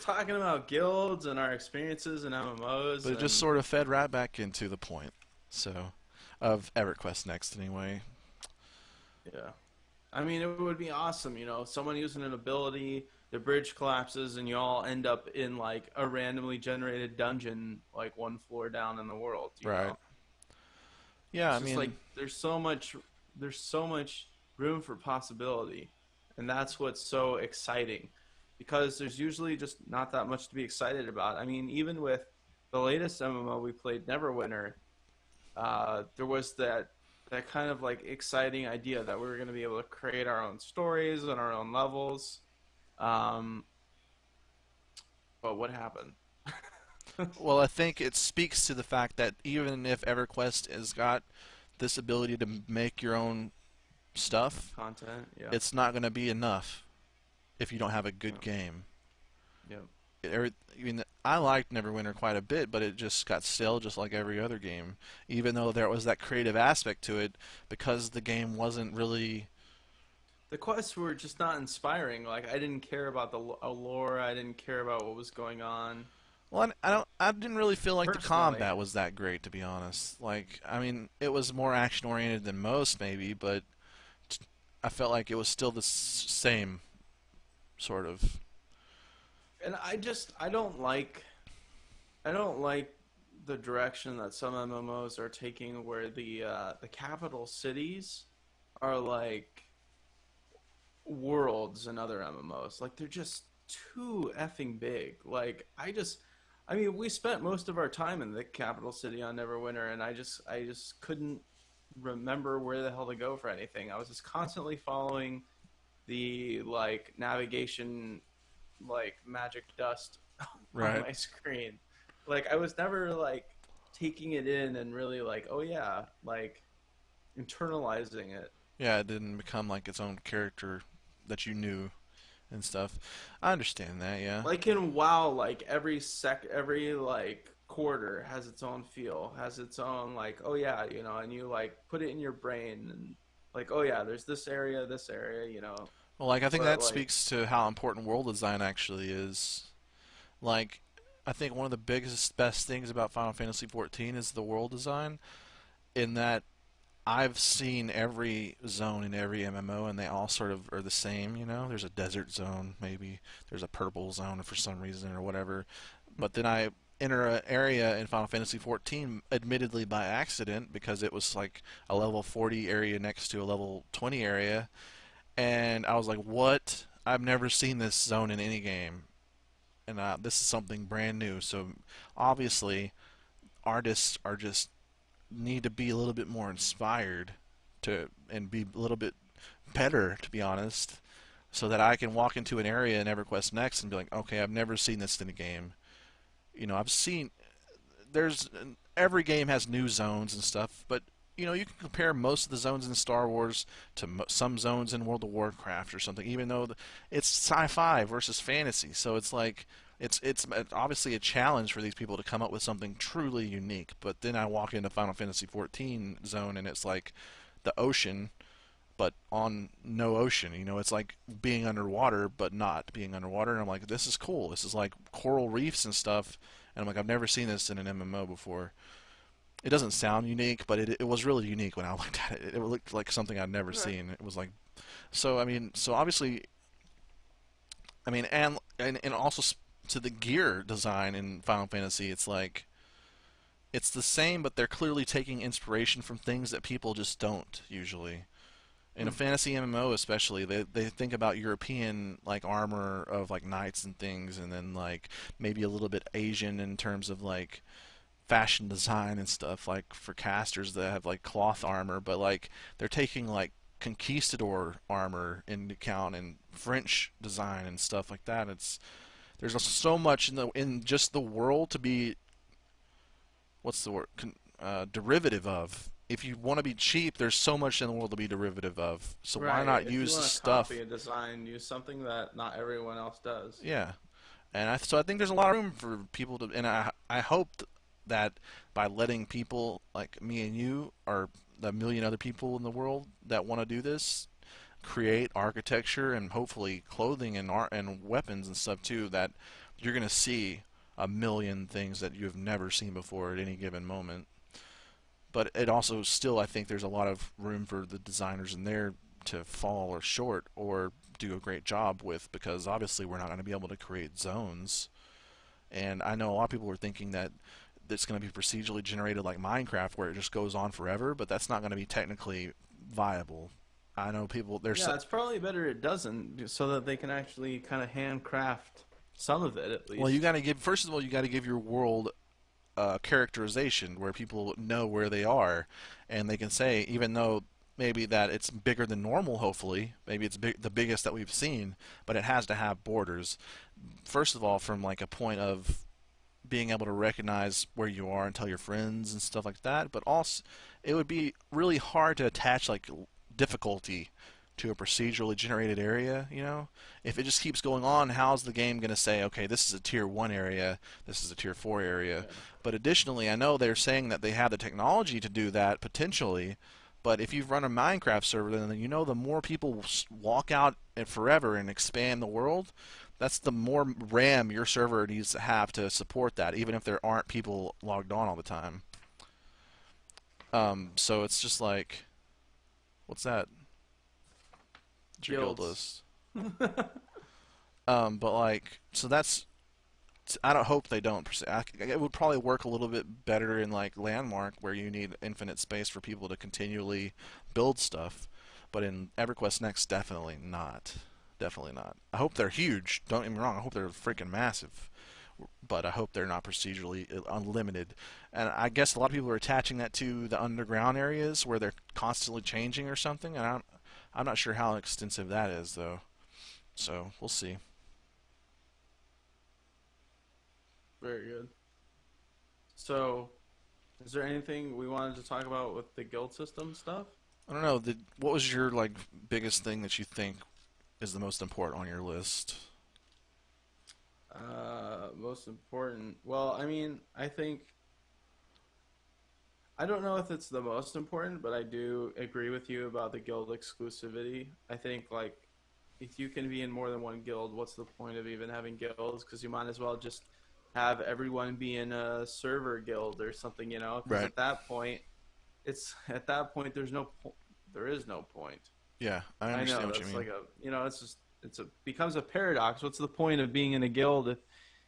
talking about guilds and our experiences in MMOs, but it just and sort of fed right back into the point. So, of EverQuest next, anyway. yeah. I mean, it would be awesome, someone using an ability, the bridge collapses, and you all end up in like a randomly generated dungeon, like one floor down in the world. Right. Yeah, It's I just like mean, there's so much room for possibility, and that's what's so exciting, because there's usually just not that much to be excited about. I mean, even with the latest MMO we played, Neverwinter, there was that kind of like exciting idea that we were going to be able to create our own stories and our own levels. Um, but what happened? well, I think it speaks to the fact that even if EverQuest has got this ability to make your own stuff, Content. Yeah. it's not going to be enough if you don't have a Yeah. good game. Yeah. I mean, I liked Neverwinter quite a bit, but it just got stale, just like every other game. Even though there was that creative aspect to it, because the game wasn't really. The quests were just not inspiring. Like I didn't care about the lore. I didn't care about what was going on Well, I don't. I didn't really feel like the personally. combat was that great, to be honest. Like, I mean, it was more action oriented than most, maybe, but I felt like it was still the same sort of. And I don't like the direction that some MMOs are taking, where the capital cities are like worlds in other MMOs. Like they're just too effing big. I mean, we spent most of our time in the capital city on Neverwinter, and I just couldn't remember where the hell to go for anything. I was just constantly following the like navigation, like magic dust on Right. my screen. Like I was never like taking it in and really like, oh yeah, like internalizing it. Yeah, it didn't become like its own character that you knew and stuff. I understand that. Yeah. Like in WoW, like every like quarter has its own feel, has its own like, oh yeah, and you like put it in your brain and like, oh yeah, there's this area. Well, like I think But that like, speaks to how important world design actually is. Like, I think one of the biggest, best things about Final Fantasy XIV is the world design. In that I've seen every zone in every MMO, and they all sort of are the same. You know, there's a desert zone, maybe there's a purple zone for some reason or whatever. But then I enter an area in Final Fantasy XIV, admittedly by accident, because it was like a level 40 area next to a level 20 area, and I was like, "What? I've never seen this zone in any game." And this is something brand new. So obviously, artists are just need to be a little bit more inspired to and be a little bit better, to be honest, so that I can walk into an area in EverQuest Next and be like, okay, I've never seen this in a game. I've seen there's every game has new zones and stuff, but you can compare most of the zones in Star Wars to some zones in World of Warcraft or something, even though it's sci-fi versus fantasy. So it's like it's obviously a challenge for these people to come up with something truly unique. But then I walk into Final Fantasy XIV zone and it's like the ocean, but on no ocean. It's like being underwater but not being underwater. And I'm like, this is cool. This is like coral reefs and stuff. And I'm like, I've never seen this in an MMO before. It doesn't sound unique, but it was really unique when I looked at it. It looked like something I'd never right. seen. It was like, so I mean, so obviously, I mean, and also to the gear design in Final Fantasy, it's like it's the same, but they're clearly taking inspiration from things that people just don't usually. In a Hmm. fantasy MMO, especially, they think about European like armor of like knights and things, and then like maybe a little bit Asian in terms of like fashion design and stuff, like for casters that have like cloth armor, but like they're taking like conquistador armor into account and French design and stuff like that. There's so much in just the world to be what's the word derivative of. If you want to be cheap, there's so much in the world to be derivative of. So why Right. not If you use the want to stuff? copy a design, use something that not everyone else does. Yeah, and so I think there's a lot of room for people to, and I hope that by letting people like me and you, or the million other people in the world that want to do this, create architecture and hopefully clothing and art and weapons and stuff too, that you're gonna see a million things that you've never seen before at any given moment. But it also still, I think there's a lot of room for the designers in there to fall or short or do a great job with, because obviously we're not going to be able to create zones. And I know a lot of people were thinking that it's going to be procedurally generated like Minecraft, where it just goes on forever, but that's not going to be technically viable. I know people there's Yeah, it's probably better it doesn't, so that they can actually kind of handcraft some of it at well, you got least. to give first of all you got to give your world characterization where people know where they are, and they can say, even though maybe that it's bigger than normal, hopefully maybe it's the biggest that we've seen, but it has to have borders. First of all, from like a point of being able to recognize where you are and tell your friends and stuff like that, but also it would be really hard to attach like difficulty to a procedurally generated area, you know? If it just keeps going on, how's the game going to say, okay, this is a tier 1 area, this is a tier 4 area? Yeah. But additionally, I know they're saying that they have the technology to do that potentially, but if you've run a Minecraft server, then you know the more people walk out and forever and expand the world, that's the more RAM your server needs to have to support that, even if there aren't people logged on all the time. So it's just like, what's that? It's your guild Guilds. list. But like, so that's. I don't hope they don't. It would probably work a little bit better in like Landmark, where you need infinite space for people to continually build stuff. But in EverQuest Next, definitely not. Definitely not. I hope they're huge. Don't get me wrong. I hope they're freaking massive. But I hope they're not procedurally unlimited. And I guess a lot of people are attaching that to the underground areas where they're constantly changing or something. And I'm not sure how extensive that is though. So we'll see. Very good. So, is there anything we wanted to talk about with the guild system stuff? I don't know. What was your like biggest thing that you think is the most important on your list? Most important. Well, I mean, I think I don't know if it's the most important, but I do agree with you about the guild exclusivity. I think like if you can be in more than one guild, what's the point of even having guilds? Because you might as well just have everyone be in a server guild or something, you know? Because Right. at that point, there's there is no point. Yeah, I I understand know what you that's mean. like a it's just it's a becomes a paradox. What's the point of being in a guild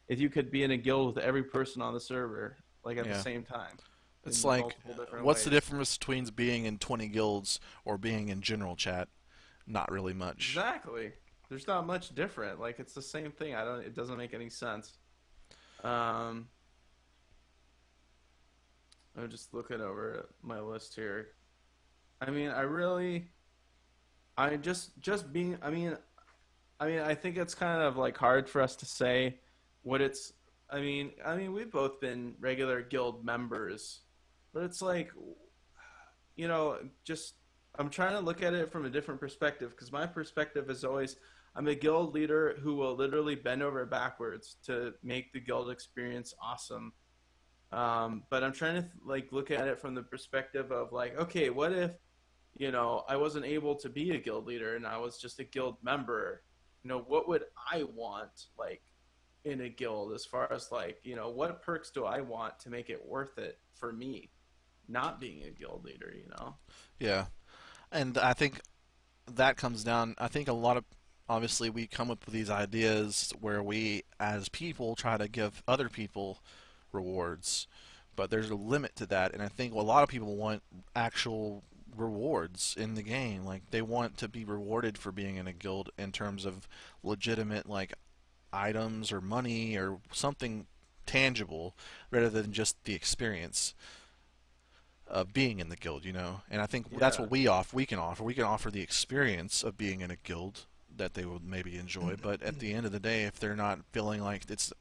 if you could be in a guild with every person on the server like at the Yeah. same time It's in like, multiple different what's the ways? difference between being in 20 guilds or being in general chat? Not really much. Exactly. There's not much different. Like it's the same thing. I don't. It doesn't make any sense. Um, I'm just looking over my list here. I mean, I just being. I think it's kind of like hard for us to say what it's. We've both been regular guild members, but it's like, just I'm trying to look at it from a different perspective because my perspective is always I'm a guild leader who will literally bend over backwards to make the guild experience awesome. But I'm trying to like look at it from the perspective of like, okay, what if I wasn't able to be a guild leader and I was just a guild member? What would I want like in a guild as far as like what perks do I want to make it worth it for me not being a guild leader? Yeah. And I think that comes down, I think a lot of, obviously, we come up with these ideas where we, as people, try to give other people rewards. But there's a limit to that. And I think a lot of people want actual rewards in the game. Like, they want to be rewarded for being in a guild in terms of legitimate, like, items or money or something tangible rather than just the experience of being in the guild, you know. And I think that's Yeah. what we offer. We can offer. We can offer the experience of being in a guild that they would maybe enjoy. But at the end of the day, if they're not feeling like it's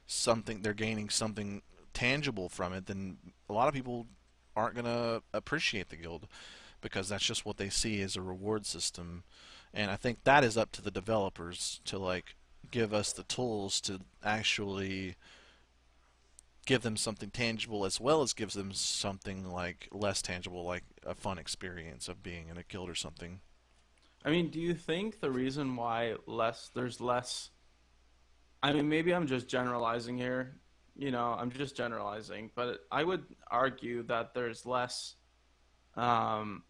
something they're gaining something tangible from it, then a lot of people aren't gonna appreciate the guild because that's just what they see as a reward system. And I think that is up to the developers to like give us the tools to actually give them something tangible as well as gives them something like less tangible, like a fun experience of being in a guild or something. I mean, do you think the reason why there's less, I mean, maybe I'm just generalizing here, I'm just generalizing, but I would argue that um,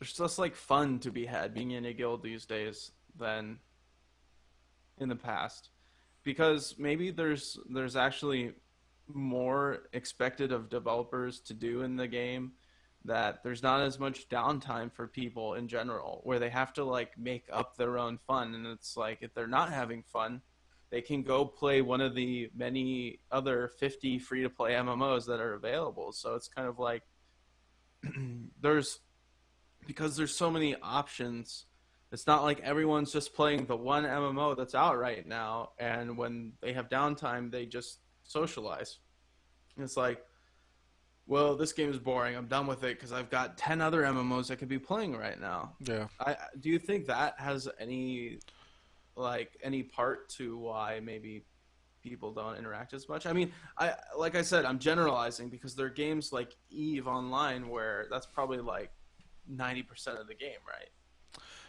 there's less like fun to be had being in a guild these days than in the past because maybe there's actually more expected of developers to do in the game that there's not as much downtime for people in general where they have to like make up their own fun, and it's like if they're not having fun they can go play one of the many other 50 free to play MMOs that are available. So it's kind of like there's because there's so many options. It's not like everyone's just playing the one MMO that's out right now, and when they have downtime, they just socialize. It's like well, this game is boring. I'm done with it because I've got 10 other MMOs I could be playing right now. Yeah. Do you think that has any part to why maybe people don't interact as much? I mean, I like I said, I'm generalizing because there are games like Eve Online where that's probably like 90% of the game, right?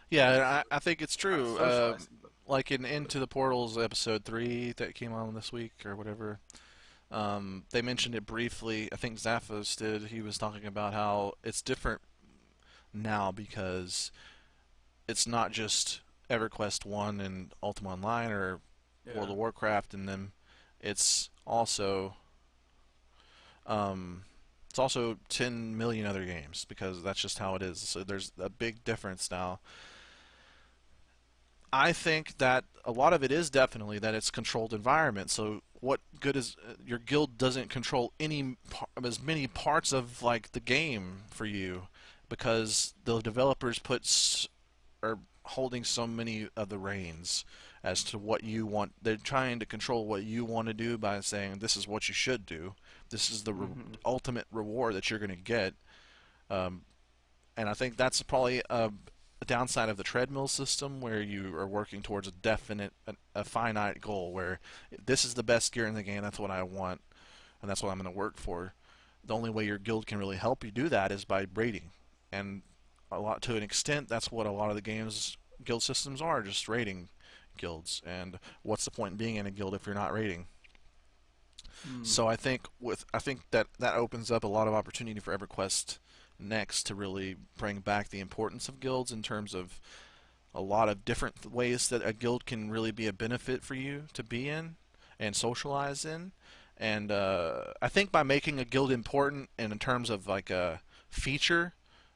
Yeah, and Is I think it's not true. socializing, Like in Into the Portals episode 3 that came on this week or whatever, they mentioned it briefly. I think Zaphos did. He was talking about how it's different now because it's not just EverQuest 1 and Ultima Online or World yeah. of Warcraft and them. It's also um, it's also 10 million other games because that's just how it is. So there's a big difference now. I think that a lot of it is definitely that it's controlled environment. So what good is your guild doesn't control as many parts of like the game for you because the developers are holding so many of the reins as to what you want. They're trying to control what you want to do by saying this is what you should do. This is the Hmm. ultimate reward that you're going to get. Um, and I think that's probably a downside of the treadmill system where you are working towards a finite goal where this is the best gear in the game, that's what I want, and that's what I'm going to work for. The only way your guild can really help you do that is by raiding. And to an extent, that's what a lot of the games guild systems are, just raiding guilds. And what's the point in being in a guild if you're not raiding? Hmm. So I think that that opens up a lot of opportunity for EverQuest next to really bring back the importance of guilds in terms of a lot of different ways that a guild can really be a benefit for you to be in and socialize in. And I think by making a guild important and in terms of like a feature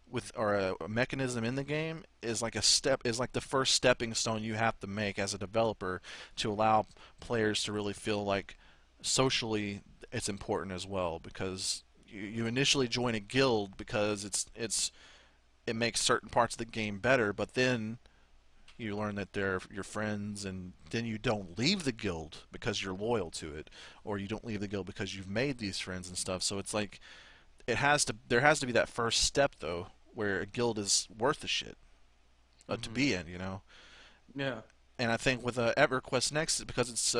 with or a mechanism in the game is like the first stepping stone you have to make as a developer to allow players to really feel like socially it's important as well because you initially join a guild because it makes certain parts of the game better, but then you learn that they're your friends, and then you don't leave the guild because you're loyal to it, or you don't leave the guild because you've made these friends and stuff. So it's like there has to be that first step though, where a guild is worth the shit to Hmm. be in, you know. Yeah. And I think with EverQuest Next, because it's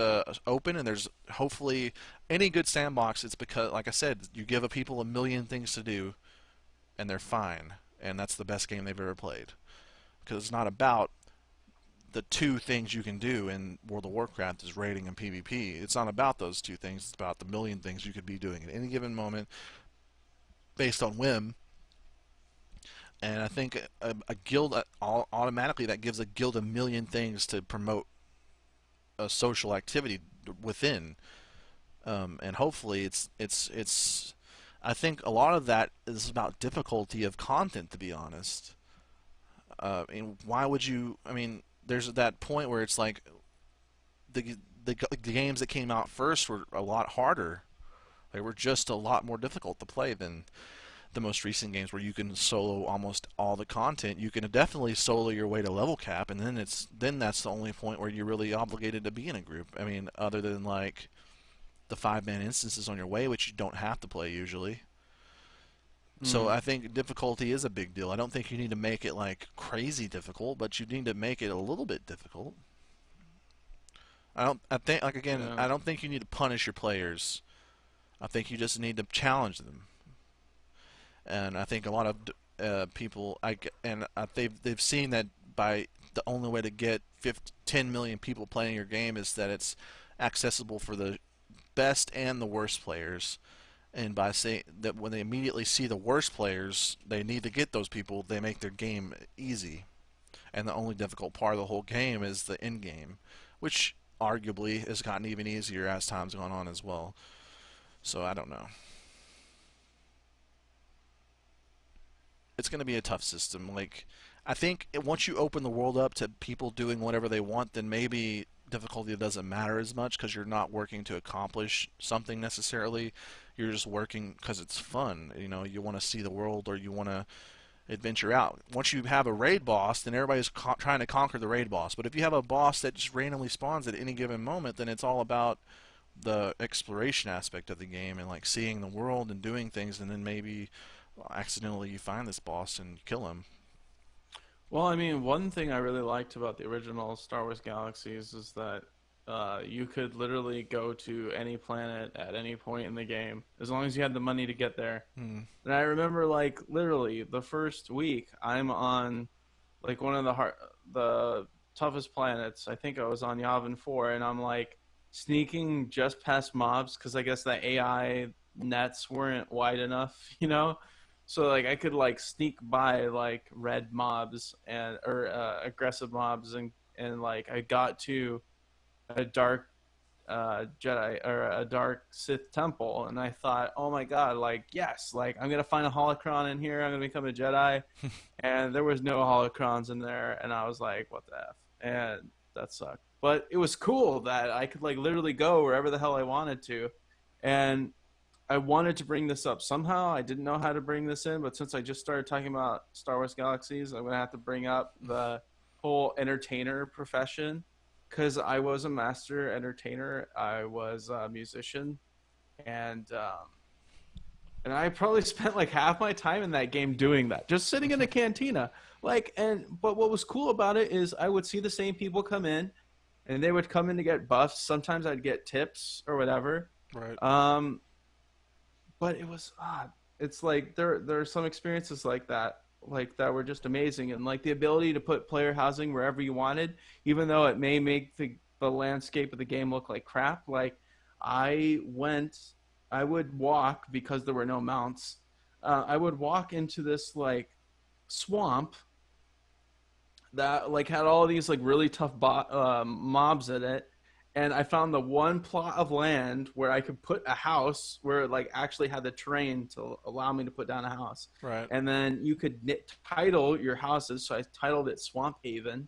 open and there's hopefully any good sandbox, it's because, like I said, you give a people a million things to do and they're fine, and that's the best game they've ever played. Because it's not about the two things you can do in World of Warcraft is raiding and PvP. It's not about those two things. It's about the million things you could be doing at any given moment based on whim. And I think a guild automatically that gives a guild a million things to promote a social activity within. And hopefully it's. I think a lot of that is about difficulty of content, to be honest. I mean, why would you? I mean, there's that point where it's like the games that came out first were a lot harder. They were just a lot more difficult to play than the most recent games where you can solo almost all the content. You can definitely solo your way to level cap, and then that's the only point where you're really obligated to be in a group. I mean, other than like the 5-man instances on your way, which you don't have to play usually. So Hmm. I think difficulty is a big deal. I don't think you need to make it like crazy difficult, but you need to make it a little bit difficult. I don't. I think like again, Yeah. I don't think you need to punish your players. I think you just need to challenge them. And I think a lot of people, they've seen that by the only way to get 10 million people playing your game is that it's accessible for the best and the worst players. And by saying that when they immediately see the worst players, they need to get those people. They make their game easy, and the only difficult part of the whole game is the end game, which arguably has gotten even easier as time's gone on as well. So I don't know. It's going to be a tough system. Like, I think once you open the world up to people doing whatever they want, then maybe difficulty doesn't matter as much because you're not working to accomplish something necessarily. You're just working because it's fun. You know, you want to see the world or you want to adventure out. Once you have a raid boss, then everybody's trying to conquer the raid boss. But if you have a boss that just randomly spawns at any given moment, then it's all about the exploration aspect of the game and like seeing the world and doing things, and then maybe accidentally you find this boss and kill him. Well, I mean, one thing I really liked about the original Star Wars Galaxies is that you could literally go to any planet at any point in the game as long as you had the money to get there. Hmm. And I remember, like, literally the first week, I'm on like one of the toughest planets. I think I was on Yavin 4, and I'm like sneaking just past mobs because I guess the AI nets weren't wide enough, you know. So like I could like sneak by like red mobs and or aggressive mobs, and like I got to a dark Jedi or a dark Sith temple, and I thought, oh my god, like yes, like I'm gonna find a holocron in here. I'm gonna become a Jedi, and there was no holocrons in there, and I was like, what the f, and that sucked. But it was cool that I could like literally go wherever the hell I wanted to, and I wanted to bring this up somehow. I didn't know how to bring this in, but since I just started talking about Star Wars Galaxies, I'm gonna have to bring up the whole entertainer profession because I was a master entertainer. I was a musician, and and I probably spent like half my time in that game doing that, just sitting in a cantina. Like, and but what was cool about it is I would see the same people come in, and they would come in to get buffs. Sometimes I'd get tips or whatever. Right. Um, but it was odd. It's like there are some experiences like that were just amazing, and like the ability to put player housing wherever you wanted, even though it may make the landscape of the game look like crap. Like I went, I would walk because there were no mounts. I would walk into this like swamp that like had all these like really tough mobs in it, and I found the one plot of land where I could put a house where it like actually had the terrain to allow me to put down a house, Right. and then you could title your houses. So I titled it Swamp Haven,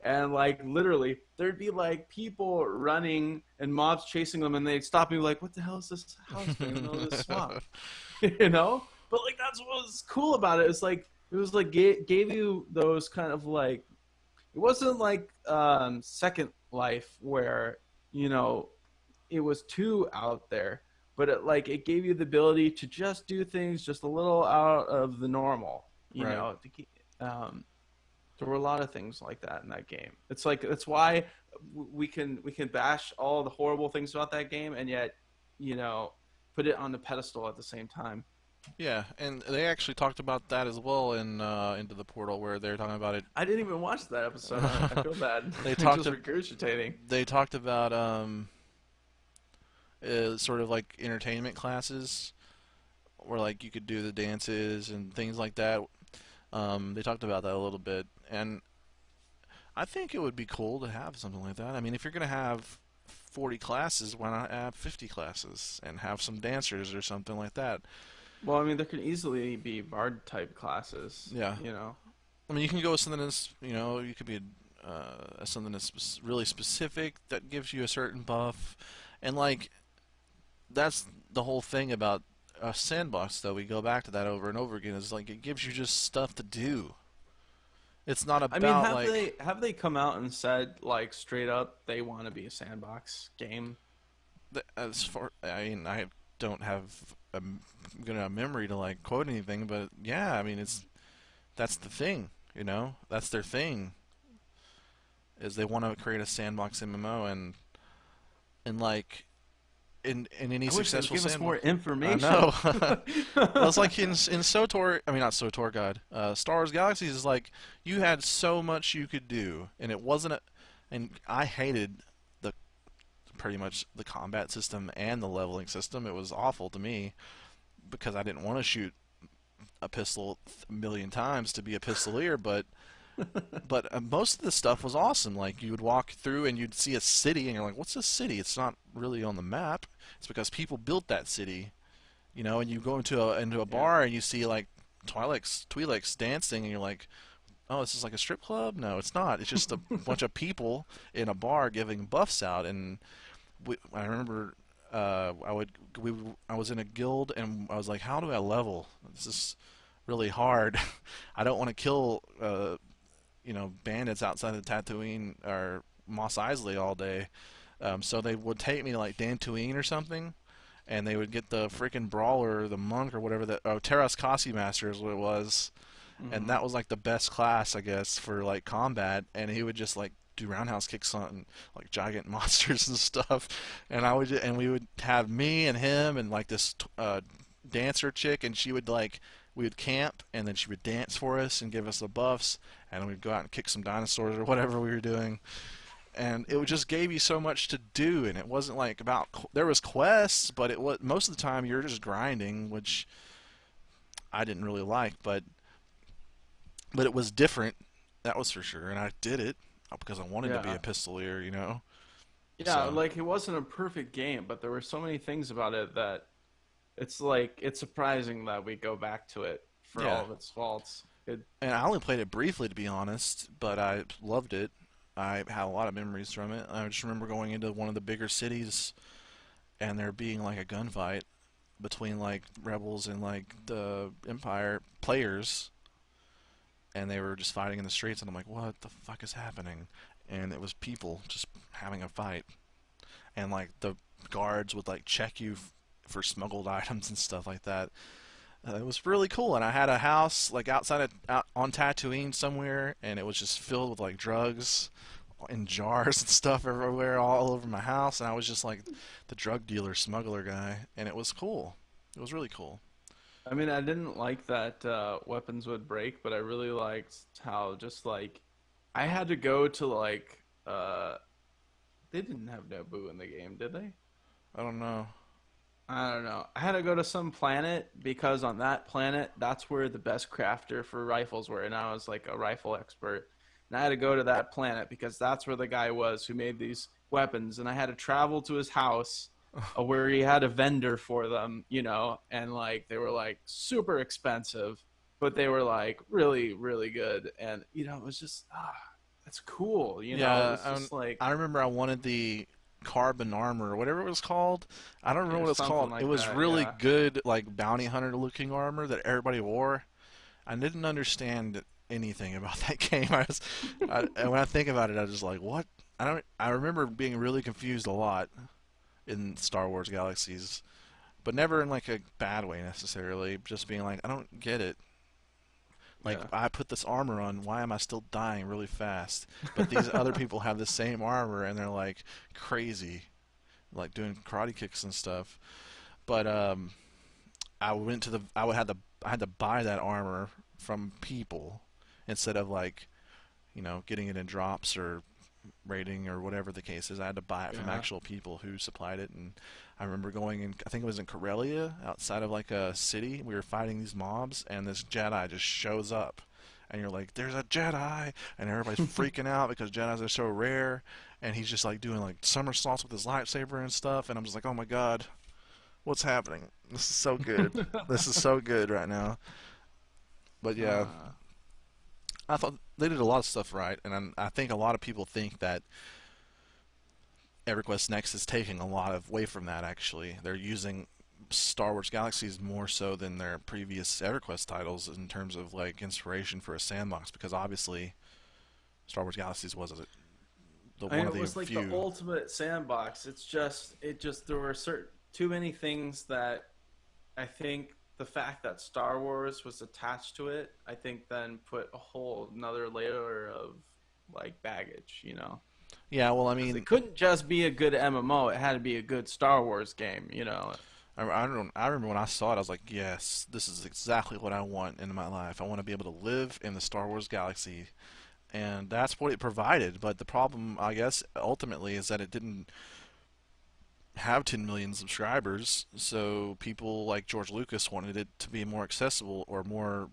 and like literally there'd be like people running and mobs chasing them, and they'd stop me like, "What the hell is this house doing in the middle of this swamp?" You know. But like that's what was cool about it. It's like it was like gave you those kind of like it wasn't like Second Life where you know it was too out there, but it gave you the ability to just do things just a little out of the normal. You Right. know, um, there were a lot of things like that in that game. It's like that's why we can bash all the horrible things about that game, and yet you know put it on the pedestal at the same time. Yeah, and they actually talked about that as well in Into the Portal, where they're talking about it. I didn't even watch that episode. I feel bad. they I'm talked just regurgitating. they talked about sort of like entertainment classes where like you could do the dances and things like that. They talked about that a little bit, and I think it would be cool to have something like that. I mean, if you're gonna have 40 classes, why not add 50 classes and have some dancers or something like that? Well, I mean, there could easily be bard type classes, Yeah, you know. I mean, you can go with something that's, you could be something that's really specific that gives you a certain buff, and like that's the whole thing about a sandbox. Though we go back to that over and over again, is like it gives you just stuff to do. It's not I mean, about like have they come out and said like straight up they want to be a sandbox game? as far. I mean, I don't have a memory to like quote anything, but yeah, I mean, that's the thing. That's their thing is they want to create a sandbox MMO and like in any I wish they would successful give us more sandbox. I information. know. Well, it's like in SOTOR. I mean, not SOTOR. God, Star Wars Galaxies is like you had so much you could do, and it wasn't. And I hated the pretty much the combat system and the leveling system. It was awful to me because I didn't want to shoot a pistol a million times to be a pistolier, but most of the stuff was awesome. Like you would walk through and you'd see a city, and you're like, "What's this city?" It's not really on the map. It's because people built that city, And you go into a Yeah. bar and you see like Twi'leks dancing, and you're like, "Oh, this is like a strip club?" No, it's not. It's just a bunch of people in a bar giving buffs out. And I remember I was in a guild, and I was like, "How do I level? This is really hard. I don't want to kill bandits outside of Tatooine or Mos Eisley all day." So they would take me to like Dantooine or something, and they would get the freaking brawler, the monk or whatever that. Oh, Terras Kasi Master is what it was, and Hmm. that was like the best class, I guess, for like combat. And he would just like do roundhouse kicks on like giant monsters and stuff. And we would have me and him and like this dancer chick, and she would like we would camp, and then she would dance for us and give us the buffs, and we'd go out and kick some dinosaurs or whatever we were doing. And it just gave you so much to do, and it wasn't like about there was quests, but it was most of the time you're just grinding, which I didn't really like, but it was different, that was for sure, and I did it because I wanted to be Yeah. a pistolier, you know. Yeah, So like it wasn't a perfect game, but there were so many things about it that it's like it's surprising that we go back to it for yeah, all of its faults. It and I only played it briefly to be honest, but I loved it. I had a lot of memories from it. I just remember going into one of the bigger cities and there being like a gunfight between like rebels and like the Empire players, and they were just fighting in the streets, and I'm like, what the fuck is happening? And it was people just having a fight, and like the guards would like check you for smuggled items and stuff like that. It was really cool, and I had a house like outside of out on Tatooine somewhere, and it was just filled with like drugs in jars and stuff everywhere, all over my house, and I was just like the drug dealer smuggler guy, and it was cool. It was really cool. I mean, I didn't like that weapons would break, but I really liked how just like I had to go to like they didn't have Naboo in the game, did they? I don't know. I don't know. I had to go to some planet because on that planet, that's where the best crafter for rifles were, and I was like a rifle expert. And I had to go to that planet because that's where the guy was who made these weapons, and I had to travel to his house where he had a vendor for them, and like they were like super expensive, but they were like really, really good, and it was just that's cool, it Yeah, was just like I remember I wanted the carbon armor or whatever it was called. I don't remember yeah, what it's something called. It like was that, really yeah. good, like bounty hunter looking armor that everybody wore. I didn't understand anything about that game. And when I think about it, I was just like, what? I don't. I remember being really confused a lot in Star Wars Galaxies, but never in like a bad way necessarily. Just being like, I don't get it. Like, Yeah. I put this armor on, why am I still dying really fast? But these other people have the same armor and they're like crazy, like doing karate kicks and stuff. But I had to buy that armor from people instead of like getting it in drops or rating or whatever the case is. I had to buy it from Yeah. actual people who supplied it, and I remember going in. I think it was in Corellia, outside of like a city. We were fighting these mobs, and this Jedi just shows up, and you're like, "There's a Jedi!" And everybody's freaking out because Jedi's are so rare, and he's just like doing like somersaults with his lightsaber and stuff, and I'm just like, "Oh my god, what's happening? This is so good. This is so good right now." But yeah, uh, I thought they did a lot of stuff right, and I think a lot of people think that EverQuest Next is taking a lot of away from that. Actually, they're using Star Wars Galaxies more so than their previous EverQuest titles in terms of like inspiration for a sandbox, because obviously Star Wars Galaxies was the I mean, one of it the was like the few. ultimate sandbox. It just there were certain too many things that I think the fact that Star Wars was attached to it, I think then put a whole another layer of like baggage. Yeah, well, I Because it mean, couldn't just be a good MMO; it had to be a good Star Wars game. I don't. I remember when I saw it, I was like, yes, this is exactly what I want in my life. I want to be able to live in the Star Wars galaxy, and that's what it provided. But the problem, I guess, ultimately, is that it didn't have 10 million subscribers, so people like George Lucas wanted it to be more accessible or more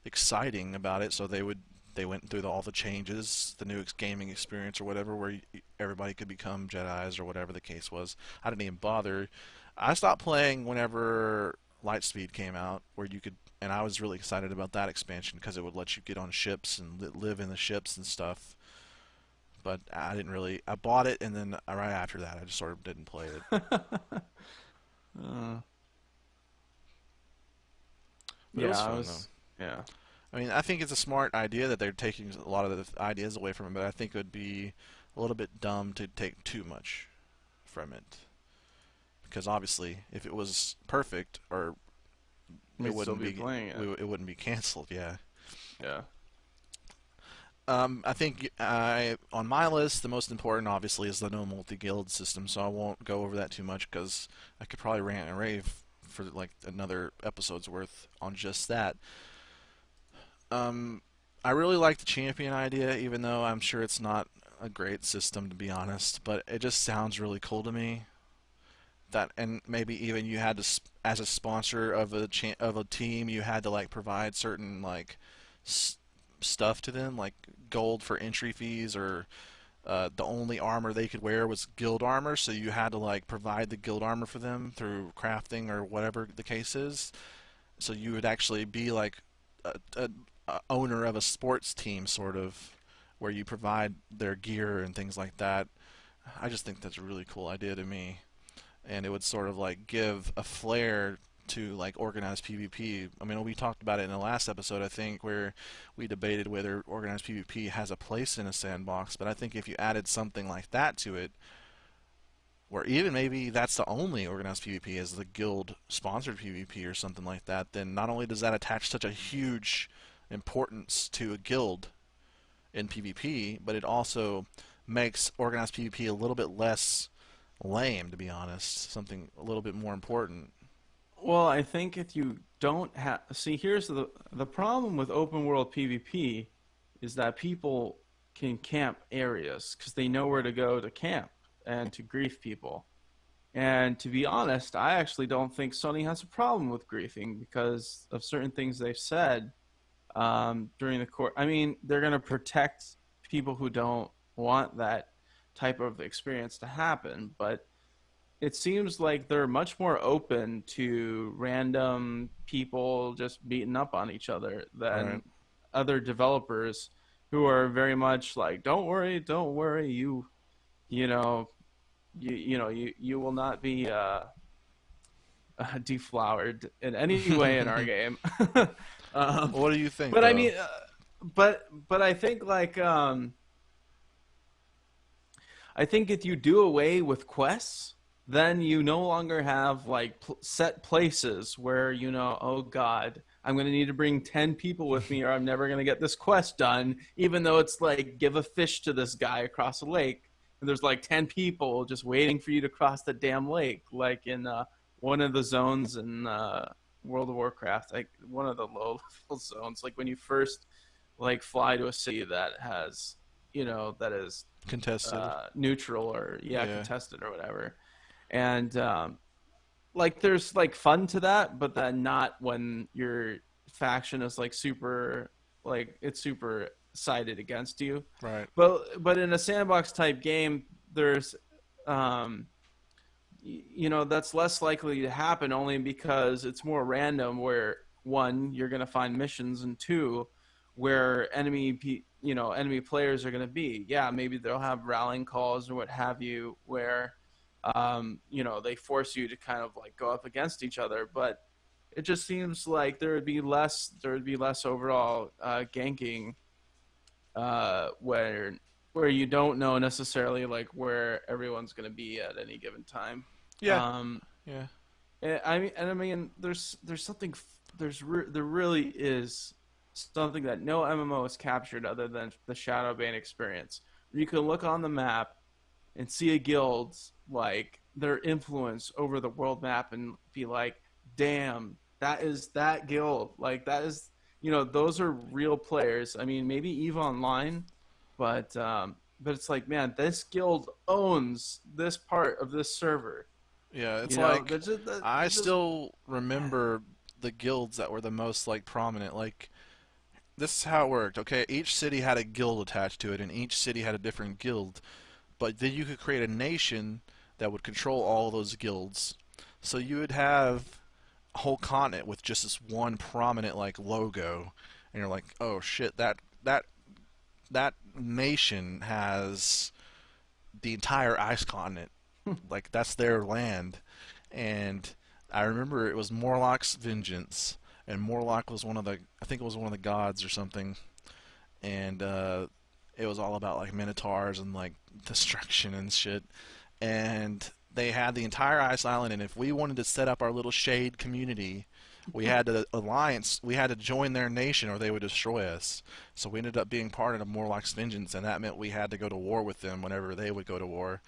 exciting about it, so they went through all the changes, the new gaming experience or whatever, where everybody could become Jedi's or whatever the case was. I didn't even bother. I stopped playing whenever Lightspeed came out, where you could, and I was really excited about that expansion because it would let you get on ships and live in the ships and stuff. But I didn't really. I bought it, and then right after that, I just sort of didn't play it. uh, But it yeah, was I fun though. was. Yeah. I mean, I think it's a smart idea that they're taking a lot of the ideas away from it, but I think it would be a little bit dumb to take too much from it. Because obviously, if it was perfect, or it We'd still wouldn't be be playing it. it wouldn't be canceled. Yeah. Yeah. I think on my list, the most important, obviously, is the no multi-guild system. So I won't go over that too much because I could probably rant and rave for like another episode's worth on just that. Um, I really like the champion idea, even though I'm sure it's not a great system to be honest. But it just sounds really cool to me. That and maybe even you had to, as a sponsor of of a team, you had to like provide certain like s- stuff to them, like gold for entry fees, or the only armor they could wear was guild armor, so you had to like provide the guild armor for them through crafting or whatever the case is. So you would actually be like a owner of a sports team, sort of, where you provide their gear and things like that. I just think that's a really cool idea to me, and it would sort of like give a flair to like organized PvP. I mean, we talked about it in the last episode, I think, where we debated whether organized PvP has a place in a sandbox. But I think if you added something like that to it, or even maybe that's the only organized PvP is the guild sponsored PvP or something like that, then not only does that attach such a huge importance to a guild in PvP, but it also makes organized PvP a little bit less lame, to be honest. Something a little bit more important. Well, I think if you don't have, see, here's the problem with open world PvP is that people can camp areas because they know where to go to camp and to grief people. And to be honest, I actually don't think Sony has a problem with griefing because of certain things they've said during the court. I mean, they're going to protect people who don't want that type of experience to happen, but it seems like they're much more open to random people just beating up on each other Right. than other developers who are very much like, don't worry, you know, you will not be deflowered in any way in our game. um, What do you think, but I though? mean, but I think like I think if you do away with quests, then you no longer have like set places where you know, oh God, I'm going to need to bring 10 people with me or I'm never going to get this quest done, even though it's like give a fish to this guy across a lake. And there's like 10 people just waiting for you to cross the damn lake, like in one of the zones in World of Warcraft, like one of the low level zones, like when you first like fly to a city that has, that is Contested. neutral or yeah Yeah. contested or whatever, and like there's like fun to that, but then not when your faction is like super, like it's super sided against you. Right. But in a sandbox type game, there's um that's less likely to happen only because it's more random, where one, you're going to find missions, and two, where enemy players are going to be. Yeah, maybe they'll have rallying calls or what have you, where they force you to kind of like go up against each other, but it just seems like there would be less overall ganking, where you don't know necessarily like where everyone's going to be at any given time. Yeah. Um, Yeah. I mean, there really is something that no MMO has captured other than the Shadowbane experience. You can look on the map and see a guild, like their influence over the world map, and be like, damn, that is that guild. Like that is, those are real players. I mean, maybe EVE Online, but it's like, man, this guild owns this part of this server. Yeah. It's You know, like I they're just still man. remember the guilds that were the most like prominent. Like this is how it worked. Okay, each city had a guild attached to it, and each city had a different guild. But then you could create a nation that would control all those guilds. So you would have a whole continent with just this one prominent like logo, and you're like, oh shit, that nation has the entire ice continent. Like that's their land. And I remember it was Morlock's vengeance, and Morlock was one of the, I think it was one of the gods or something, and It was all about like minotaurs and like destruction and shit. And they had the entire ice island, and if we wanted to set up our little shade community, we had to alliance. We had to join their nation, or they would destroy us. So we ended up being part of Morlock's vengeance, and that meant we had to go to war with them whenever they would go to war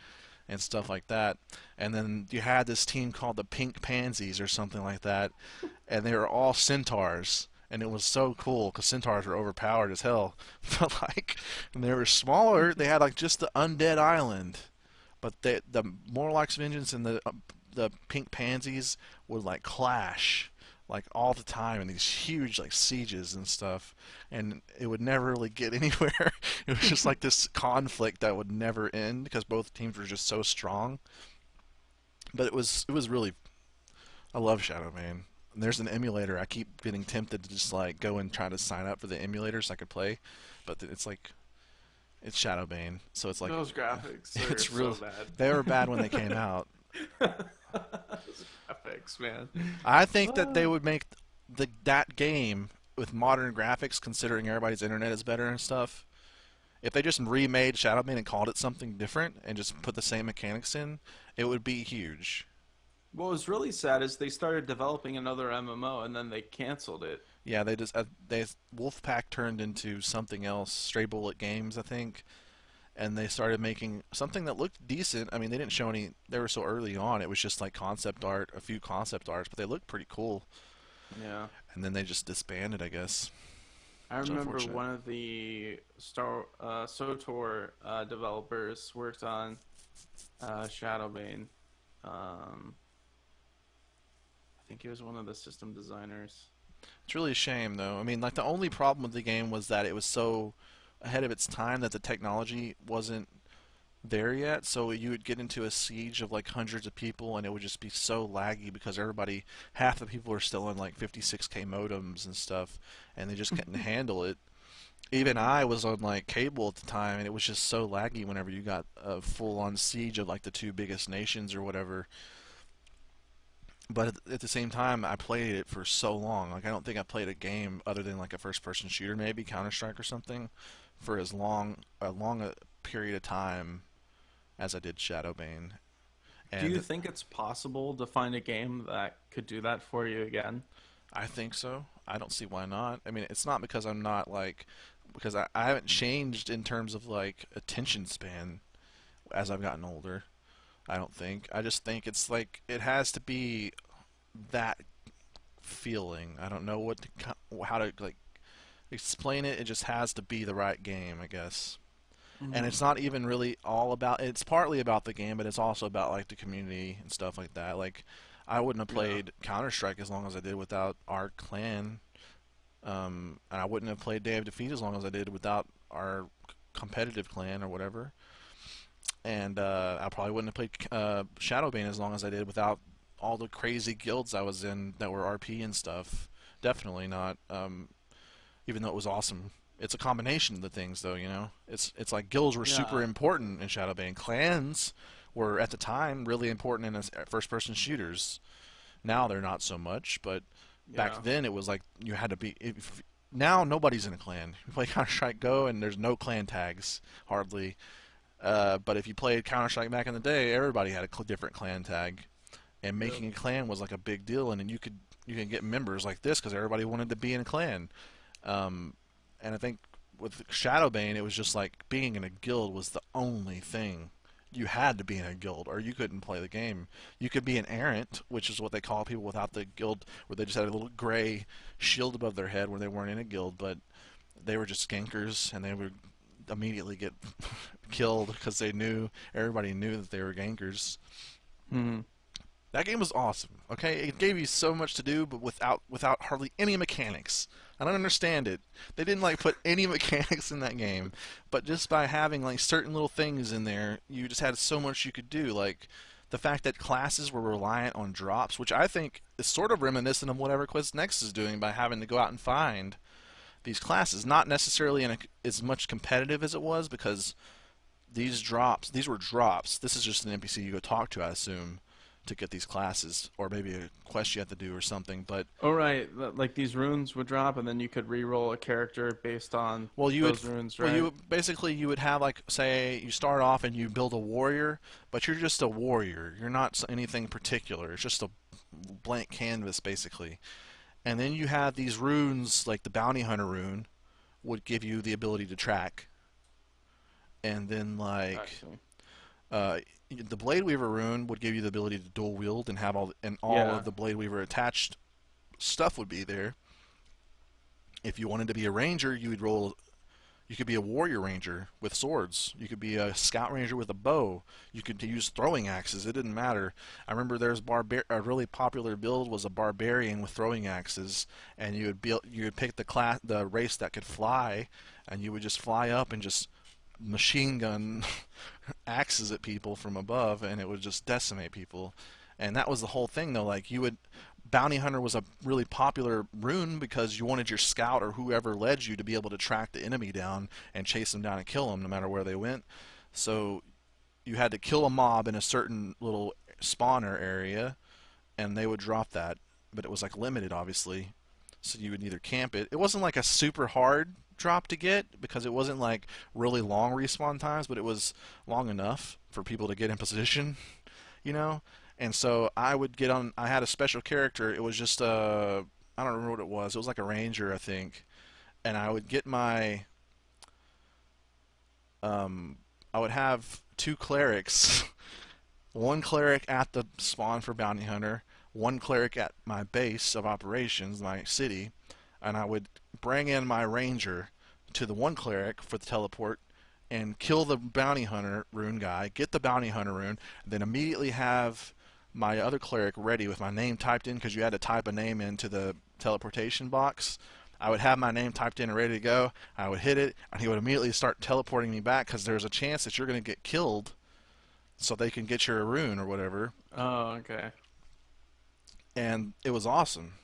and stuff like that. And then you had this team called the Pink Pansies or something like that, and they were all centaurs. And it was so cool because centaurs were overpowered as hell. But like, and they were smaller. They had like just the undead island, but the Morlock's Vengeance and the Pink Pansies would like clash like all the time in these huge like sieges and stuff, and it would never really get anywhere. It was just like this conflict that would never end because both teams were just so strong. But it was really, I love Shadow Mane. And there's an emulator. I keep getting tempted to just like go and try to sign up for the emulator so I could play, but it's like it's Shadowbane, so it's like Those graphics are it's so real. bad. They were bad when they came out. Those graphics, man. I think that Ah. they would make that game with modern graphics, considering everybody's internet is better and stuff. If they just remade Shadowbane and called it something different and just put the same mechanics in, it would be huge. What was really sad is they started developing another MMO and then they canceled it. Yeah, they just they Wolfpack turned into something else, Stray Bullet Games, I think, and they started making something that looked decent. I mean, they didn't show any. They were so early on; it was just like concept art, a few concept arts, but they looked pretty cool. Yeah. And then they just disbanded, I guess. I It's remember unfortunate. one of the SOTOR developers worked on Shadowbane. Um, I think he was one of the system designers. It's really a shame, though. I mean, like the only problem with the game was that it was so ahead of its time that the technology wasn't there yet. So you would get into a siege of like hundreds of people, and it would just be so laggy because half the people are still in like 56K modems and stuff, and they just couldn't handle it. Even I was on like cable at the time, and it was just so laggy whenever you got a full-on siege of like the two biggest nations or whatever. But at the same time, I played it for so long. Like I don't think I played a game other than like a first-person shooter, maybe Counter Strike or something, for as long a period of time as I did Shadowbane. Do you And think it's possible to find a game that could do that for you again? I think so. I don't see why not. I mean, it's not because I'm not like because I haven't changed in terms of like attention span as I've gotten older. I don't think. I just think it's like it has to be that feeling. I don't know how to like explain it. It just has to be the right game, I guess. And Hmm. it's not even really all about. It's partly about the game, but it's also about like the community and stuff like that. Like I wouldn't have Yeah. played Counter Strike as long as I did without our clan, and I wouldn't have played Day of Defeat as long as I did without our competitive clan or whatever. And I probably wouldn't have played Shadowbane as long as I did without all the crazy guilds I was in that were RP and stuff. Definitely not. Even though it was awesome. It's a combination of the things, though. It's like guilds were super Yeah. important in Shadowbane. Clans were at the time really important in first-person shooters. Now they're not so much, but back Yeah. then it was like you had to be. Now nobody's in a clan. You play Counter Strike Go and there's no clan tags hardly. But if you played Counter Strike back in the day, everybody had a different clan tag, and Yep. making a clan was like a big deal. And then you can get members like this because everybody wanted to be in a clan. Um, and I think with Shadowbane, it was just like being in a guild was the only thing. You had to be in a guild, or you couldn't play the game. You could be an errant, which is what they call people without the guild, where they just had a little gray shield above their head when they weren't in a guild, but they were just gankers, and they would immediately get killed because everybody knew that they were gankers. Hmm. That game was awesome. Okay, it gave you so much to do, but without hardly any mechanics. I don't understand it. They didn't like put any mechanics in that game, but just by having like certain little things in there, you just had so much you could do. Like the fact that classes were reliant on drops, which I think is sort of reminiscent of whatever Quest Next is doing by having to go out and find these classes. Not necessarily as much competitive as it was because these were drops. This is just an NPC you go talk to, I assume, to get these classes, or maybe a quest you have to do or something. But Oh right, like these runes would drop, and then you could re-roll a character based on well, those runes, you right? basically you would have like say you start off and you build a warrior, but you're just a warrior. You're not anything particular. It's just a blank canvas basically. And then you have these runes like the bounty hunter rune would give you the ability to track, and then I like see. the Blade Weaver rune would give you the ability to dual wield and have all Yeah. of the Blade Weaver attached stuff would be there. If you wanted to be a ranger, you would roll. You could be a warrior ranger with swords. You could be a scout ranger with a bow. You could use throwing axes. It didn't matter. I remember a really popular build was a barbarian with throwing axes, and you would pick the race that could fly, and you would just fly up and just machine gun axes at people from above, and it would just decimate people. And that was the whole thing, though. Like you would, bounty hunter was a really popular rune because you wanted your scout or whoever led you to be able to track the enemy down and chase them down and kill them no matter where they went. So you had to kill a mob in a certain little spawner area, and they would drop that. But it was like limited, obviously. So you would either camp it. It wasn't like a super hard drop to get because it wasn't like really long respawn times, but it was long enough for people to get in position, you know. And so I would get on. I had a special character. It was just I don't remember what it was. It was like a ranger, I think. And I would get my um, I would have two clerics. One cleric at the spawn for bounty hunter, one cleric at my base of operations, my city, and I would bring in my ranger to the one cleric for the teleport and kill the bounty hunter rune guy, get the bounty hunter rune, and then immediately have my other cleric ready with my name typed in because you had to type a name into the teleportation box. I would have my name typed in and ready to go. I would hit it, and he would immediately start teleporting me back because there's a chance that you're going to get killed so they can get your rune or whatever. Oh, okay. And it was awesome.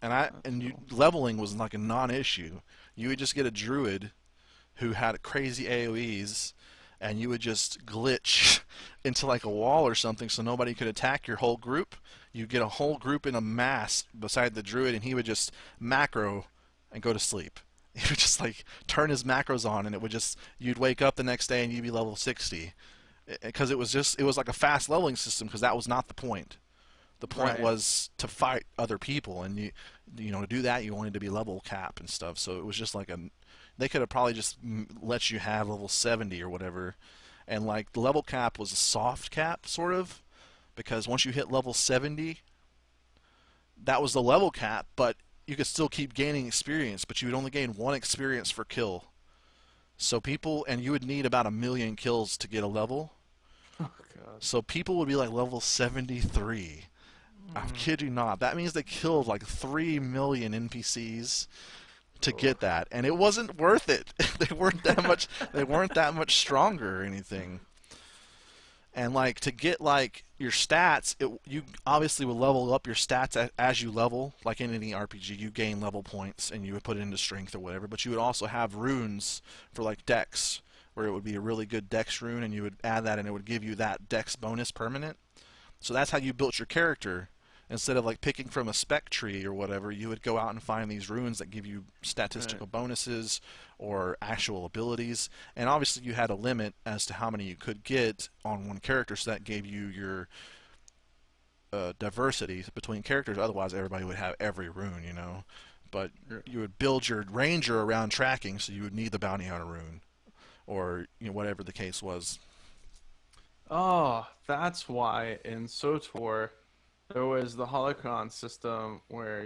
And I That's and you cool. leveling was like a non-issue. You would just get a druid who had crazy AoEs, and you would just glitch into like a wall or something so nobody could attack your whole group. You get a whole group in a mass beside the druid, and he would just macro and go to sleep. He would just like turn his macros on, and it would just you'd wake up the next day and you'd be level 60 because it was like a fast leveling system because that was not the point. The point Right. was to fight other people, and you know to do that you wanted to be level cap and stuff. So it was just like a they could have probably just let you have level 70 or whatever, and like the level cap was a soft cap sort of because once you hit level 70, that was the level cap, but you could still keep gaining experience, but you would only gain one experience for kill. So people and you would need about 1,000,000 kills to get a level. Oh God. So people would be like level 73. I Mm. kid you not. That means they killed like 3 million NPCs to Oh. get that, and it wasn't worth it. They weren't that much. They weren't that much stronger or anything. And like to get like your stats, you obviously would level up your stats as you level. Like in any RPG, you gain level points and you would put it into strength or whatever. But you would also have runes for like dex, where it would be a really good dex rune, and you would add that, and it would give you that dex bonus permanent. So that's how you built your character. Instead of like picking from a spec tree or whatever, you would go out and find these runes that give you Right. statistical bonuses or actual abilities. And obviously, you had a limit as to how many you could get on one character, so that gave you your diversity between characters. Otherwise, everybody would have every rune, you know. But you would build your ranger around tracking, so you would need the bounty hunter rune, or you know whatever the case was. Oh, that's why in SOTOR there was the holocron system where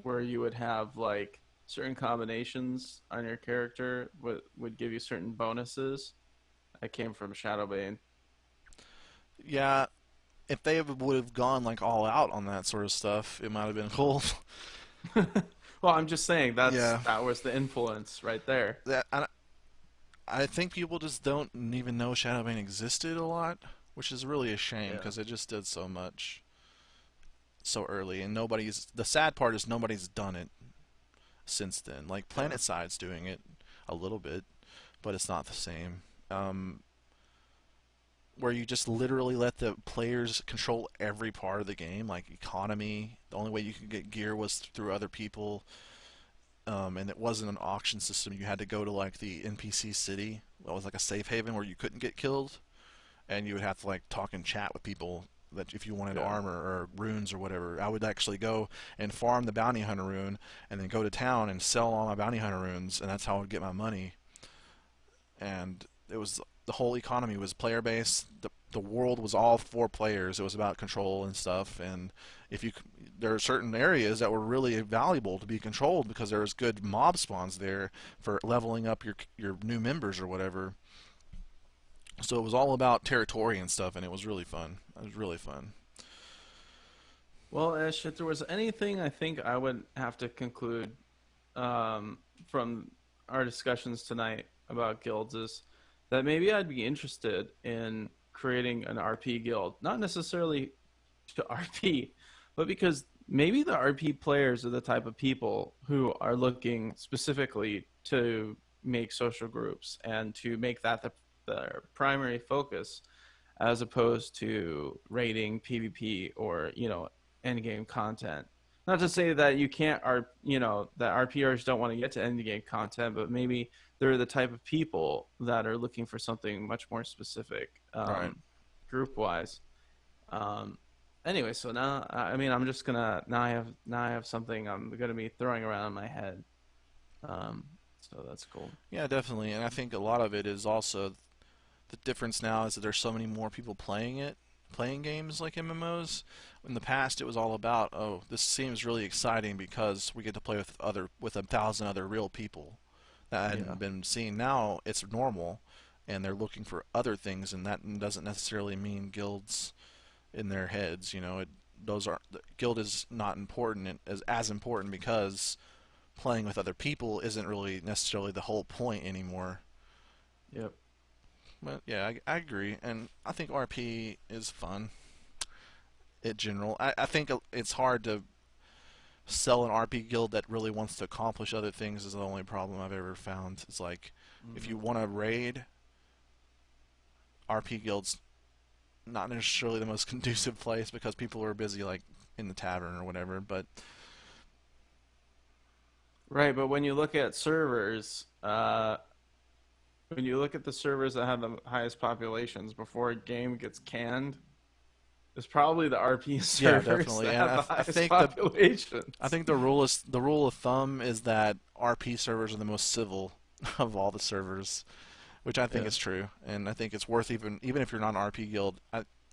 where you would have like certain combinations on your character would give you certain bonuses. That came from Shadowbane. Yeah, if they would have gone like all out on that sort of stuff, it might have been cool. Well, I'm just saying Yeah, that was the influence right there. that I think people just don't even know Shadowbane existed a lot, which is really a shame Yeah. because it just did so much so early, and nobody's. The sad part is nobody's done it since then. Like Yeah. PlanetSide's doing it a little bit, but it's not the same. Um, where you just literally let the players control every part of the game, like economy. The only way you could get gear was through other people, and it wasn't an auction system. You had to go to like the NPC city. It was like a safe haven where you couldn't get killed, and you would have to like talk and chat with people that if you wanted Yeah. armor or runes or whatever. I would actually go and farm the bounty hunter rune, and then go to town and sell all my bounty hunter runes, and that's how I would get my money. And it was the whole economy was player based. The world was all for players. It was about control and stuff. And if you there are certain areas that were really valuable to be controlled because there was good mob spawns there for leveling up your new members or whatever. So it was all about territory and stuff, and it was really fun. It was really fun. Well, Ish, if there was anything I think I would have to conclude from our discussions tonight about guilds is that maybe I'd be interested in creating an RP guild. Not necessarily to RP, but because maybe the RP players are the type of people who are looking specifically to make social groups and to make that their primary focus as opposed to raiding PvP or, end game content. Not to say that you can't, that RPers don't want to get to end game content, but maybe they're the type of people that are looking for something much more specific, Right. group wise. Um, anyway, so now I mean I'm just gonna now I have something I'm gonna be throwing around in my head. Um, so that's cool. Yeah, definitely. And I think a lot of it is also the difference now is that there's so many more people playing games like MMOs. In the past, it was all about, oh, this seems really exciting because we get to play with 1,000 other real people that Yeah. hadn't been seen. Now it's normal, and they're looking for other things, and that doesn't necessarily mean guilds in their heads. Those are the guild is not important as important because playing with other people isn't really necessarily the whole point anymore. Yep. But yeah, I agree, and I think RP is fun in general. I think it's hard to sell an RP guild that really wants to accomplish other things is the only problem I've ever found. It's like if Hmm. you want to raid, RP guilds not necessarily the most conducive place because people are busy like in the tavern or whatever. But Right, but when you look at servers, when you look at the servers that have the highest populations before a game gets canned, it's probably the RP yeah, servers definitely. that And have the I highest think populations. the rule of thumb is that RP servers are the most civil of all the servers, which I think Yeah. is true, and I think it's worth even if you're not an RP guild,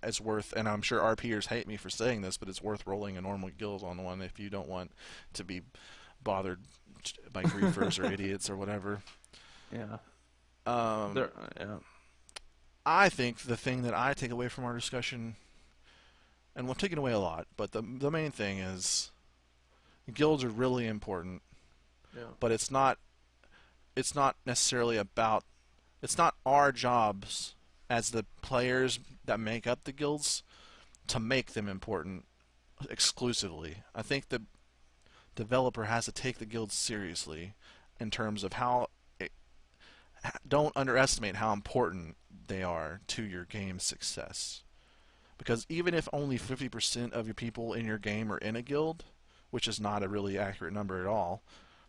it's worth. And I'm sure RPers hate me for saying this, but it's worth rolling a normal guild on one if you don't want to be bothered by griefers or idiots or whatever. Yeah. Um, There yeah. I think the thing that I take away from our discussion, and we're taking away a lot, but the main thing is guilds are really important, Yeah. but it's not necessarily about it's not our jobs as the players that make up the guilds to make them important exclusively. I think the developer has to take the guilds seriously in terms of how don't underestimate how important they are to your game's success. Because even if only 50% of your people in your game are in a guild, which is not a really accurate number at all,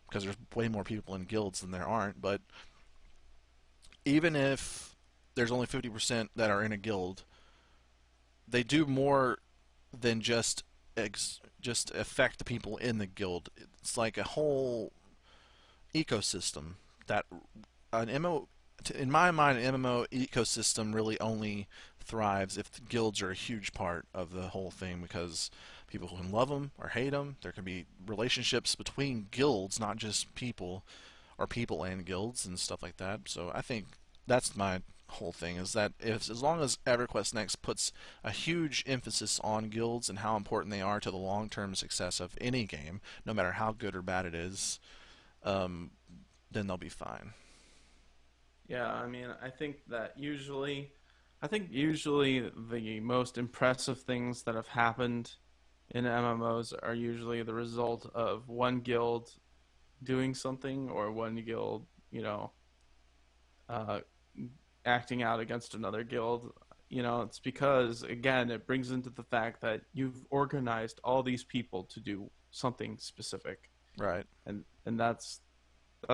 because there's way more people in guilds than there aren't, but even if there's only 50% that are in a guild, they do more than just affect the people in the guild. It's like a whole ecosystem that an MMO, in my mind, an MMO ecosystem really only thrives if the guilds are a huge part of the whole thing because people can love them or hate them. There can be relationships between guilds, not just people, or people and guilds and stuff like that. So I think that's my whole thing is that if as long as EverQuest Next puts a huge emphasis on guilds and how important they are to the long-term success of any game, no matter how good or bad it is, um, then they'll be fine. Yeah, I mean, I think usually the most impressive things that have happened in MMOs are usually the result of one guild doing something or one guild, uh, acting out against another guild. it's because, again, it brings into the fact that you've organized all these people to do something specific, Right. and that's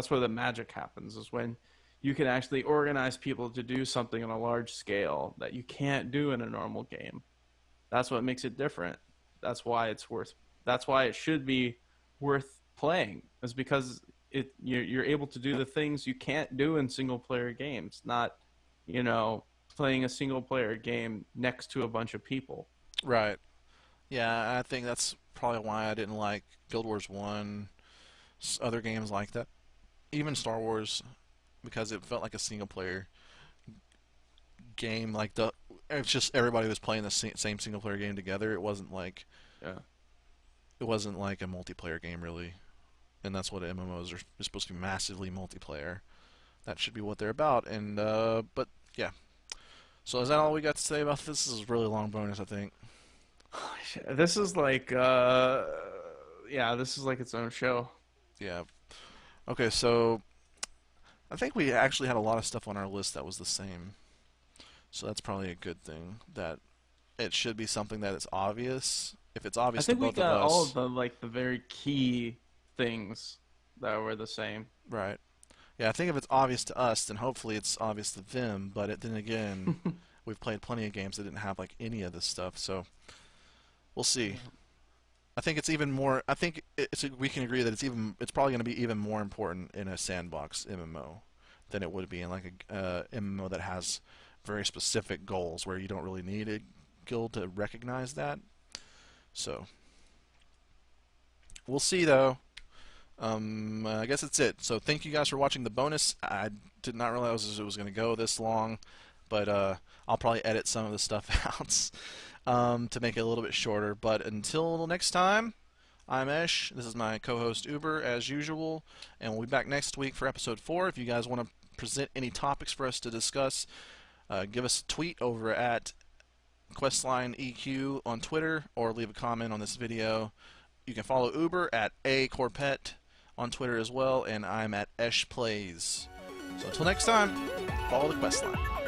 where the magic happens, is when you can actually organize people to do something on a large scale that you can't do in a normal game. That's what makes it different. That's why it's worth. That's why it should be worth playing. Is because you're able to do the things you can't do in single player games. Not, you know, playing a single player game next to a bunch of people. Right. Yeah, I think that's probably why I didn't like Guild Wars 1, other games like that, even Star Wars, because it felt like a single player game. Like it's just everybody was playing the same single player game together. Yeah. It wasn't like a multiplayer game really, and that's what MMOs are supposed to be, massively multiplayer. That should be what they're about. And but yeah. So is that all we got to say about this? This is a really long bonus, I think. This is like, yeah, this is like its own show. Yeah. Okay, so I think we actually had a lot of stuff on our list that was the same. So that's probably a good thing. That it should be something that is obvious. If it's I obvious to think we both of got all of us, the like the very key things that were the same. right? Yeah, I think if it's obvious to us, then hopefully it's obvious to them. But then again, we've played plenty of games that didn't have like any of this stuff, so we'll see. Yeah. I think it's even more. I think we can agree that it's probably going to be even more important in a sandbox MMO than it would be in like a MMO that has very specific goals where you don't really need a guild to recognize that. So we'll see though. I guess that's it. So thank you guys for watching the bonus. I did not realize it was going to go this long, but I'll probably edit some of the stuff out to make it a little bit shorter. But until next time, I'm Esh. This is my co-host Uber, as usual, and we'll be back next week for episode 4. If you guys want to present any topics for us to discuss, give us a tweet over at Questline EQ on Twitter, or leave a comment on this video. You can follow Uber at acorpet on Twitter as well, and I'm at Esh Plays. So until next time, follow the Questline.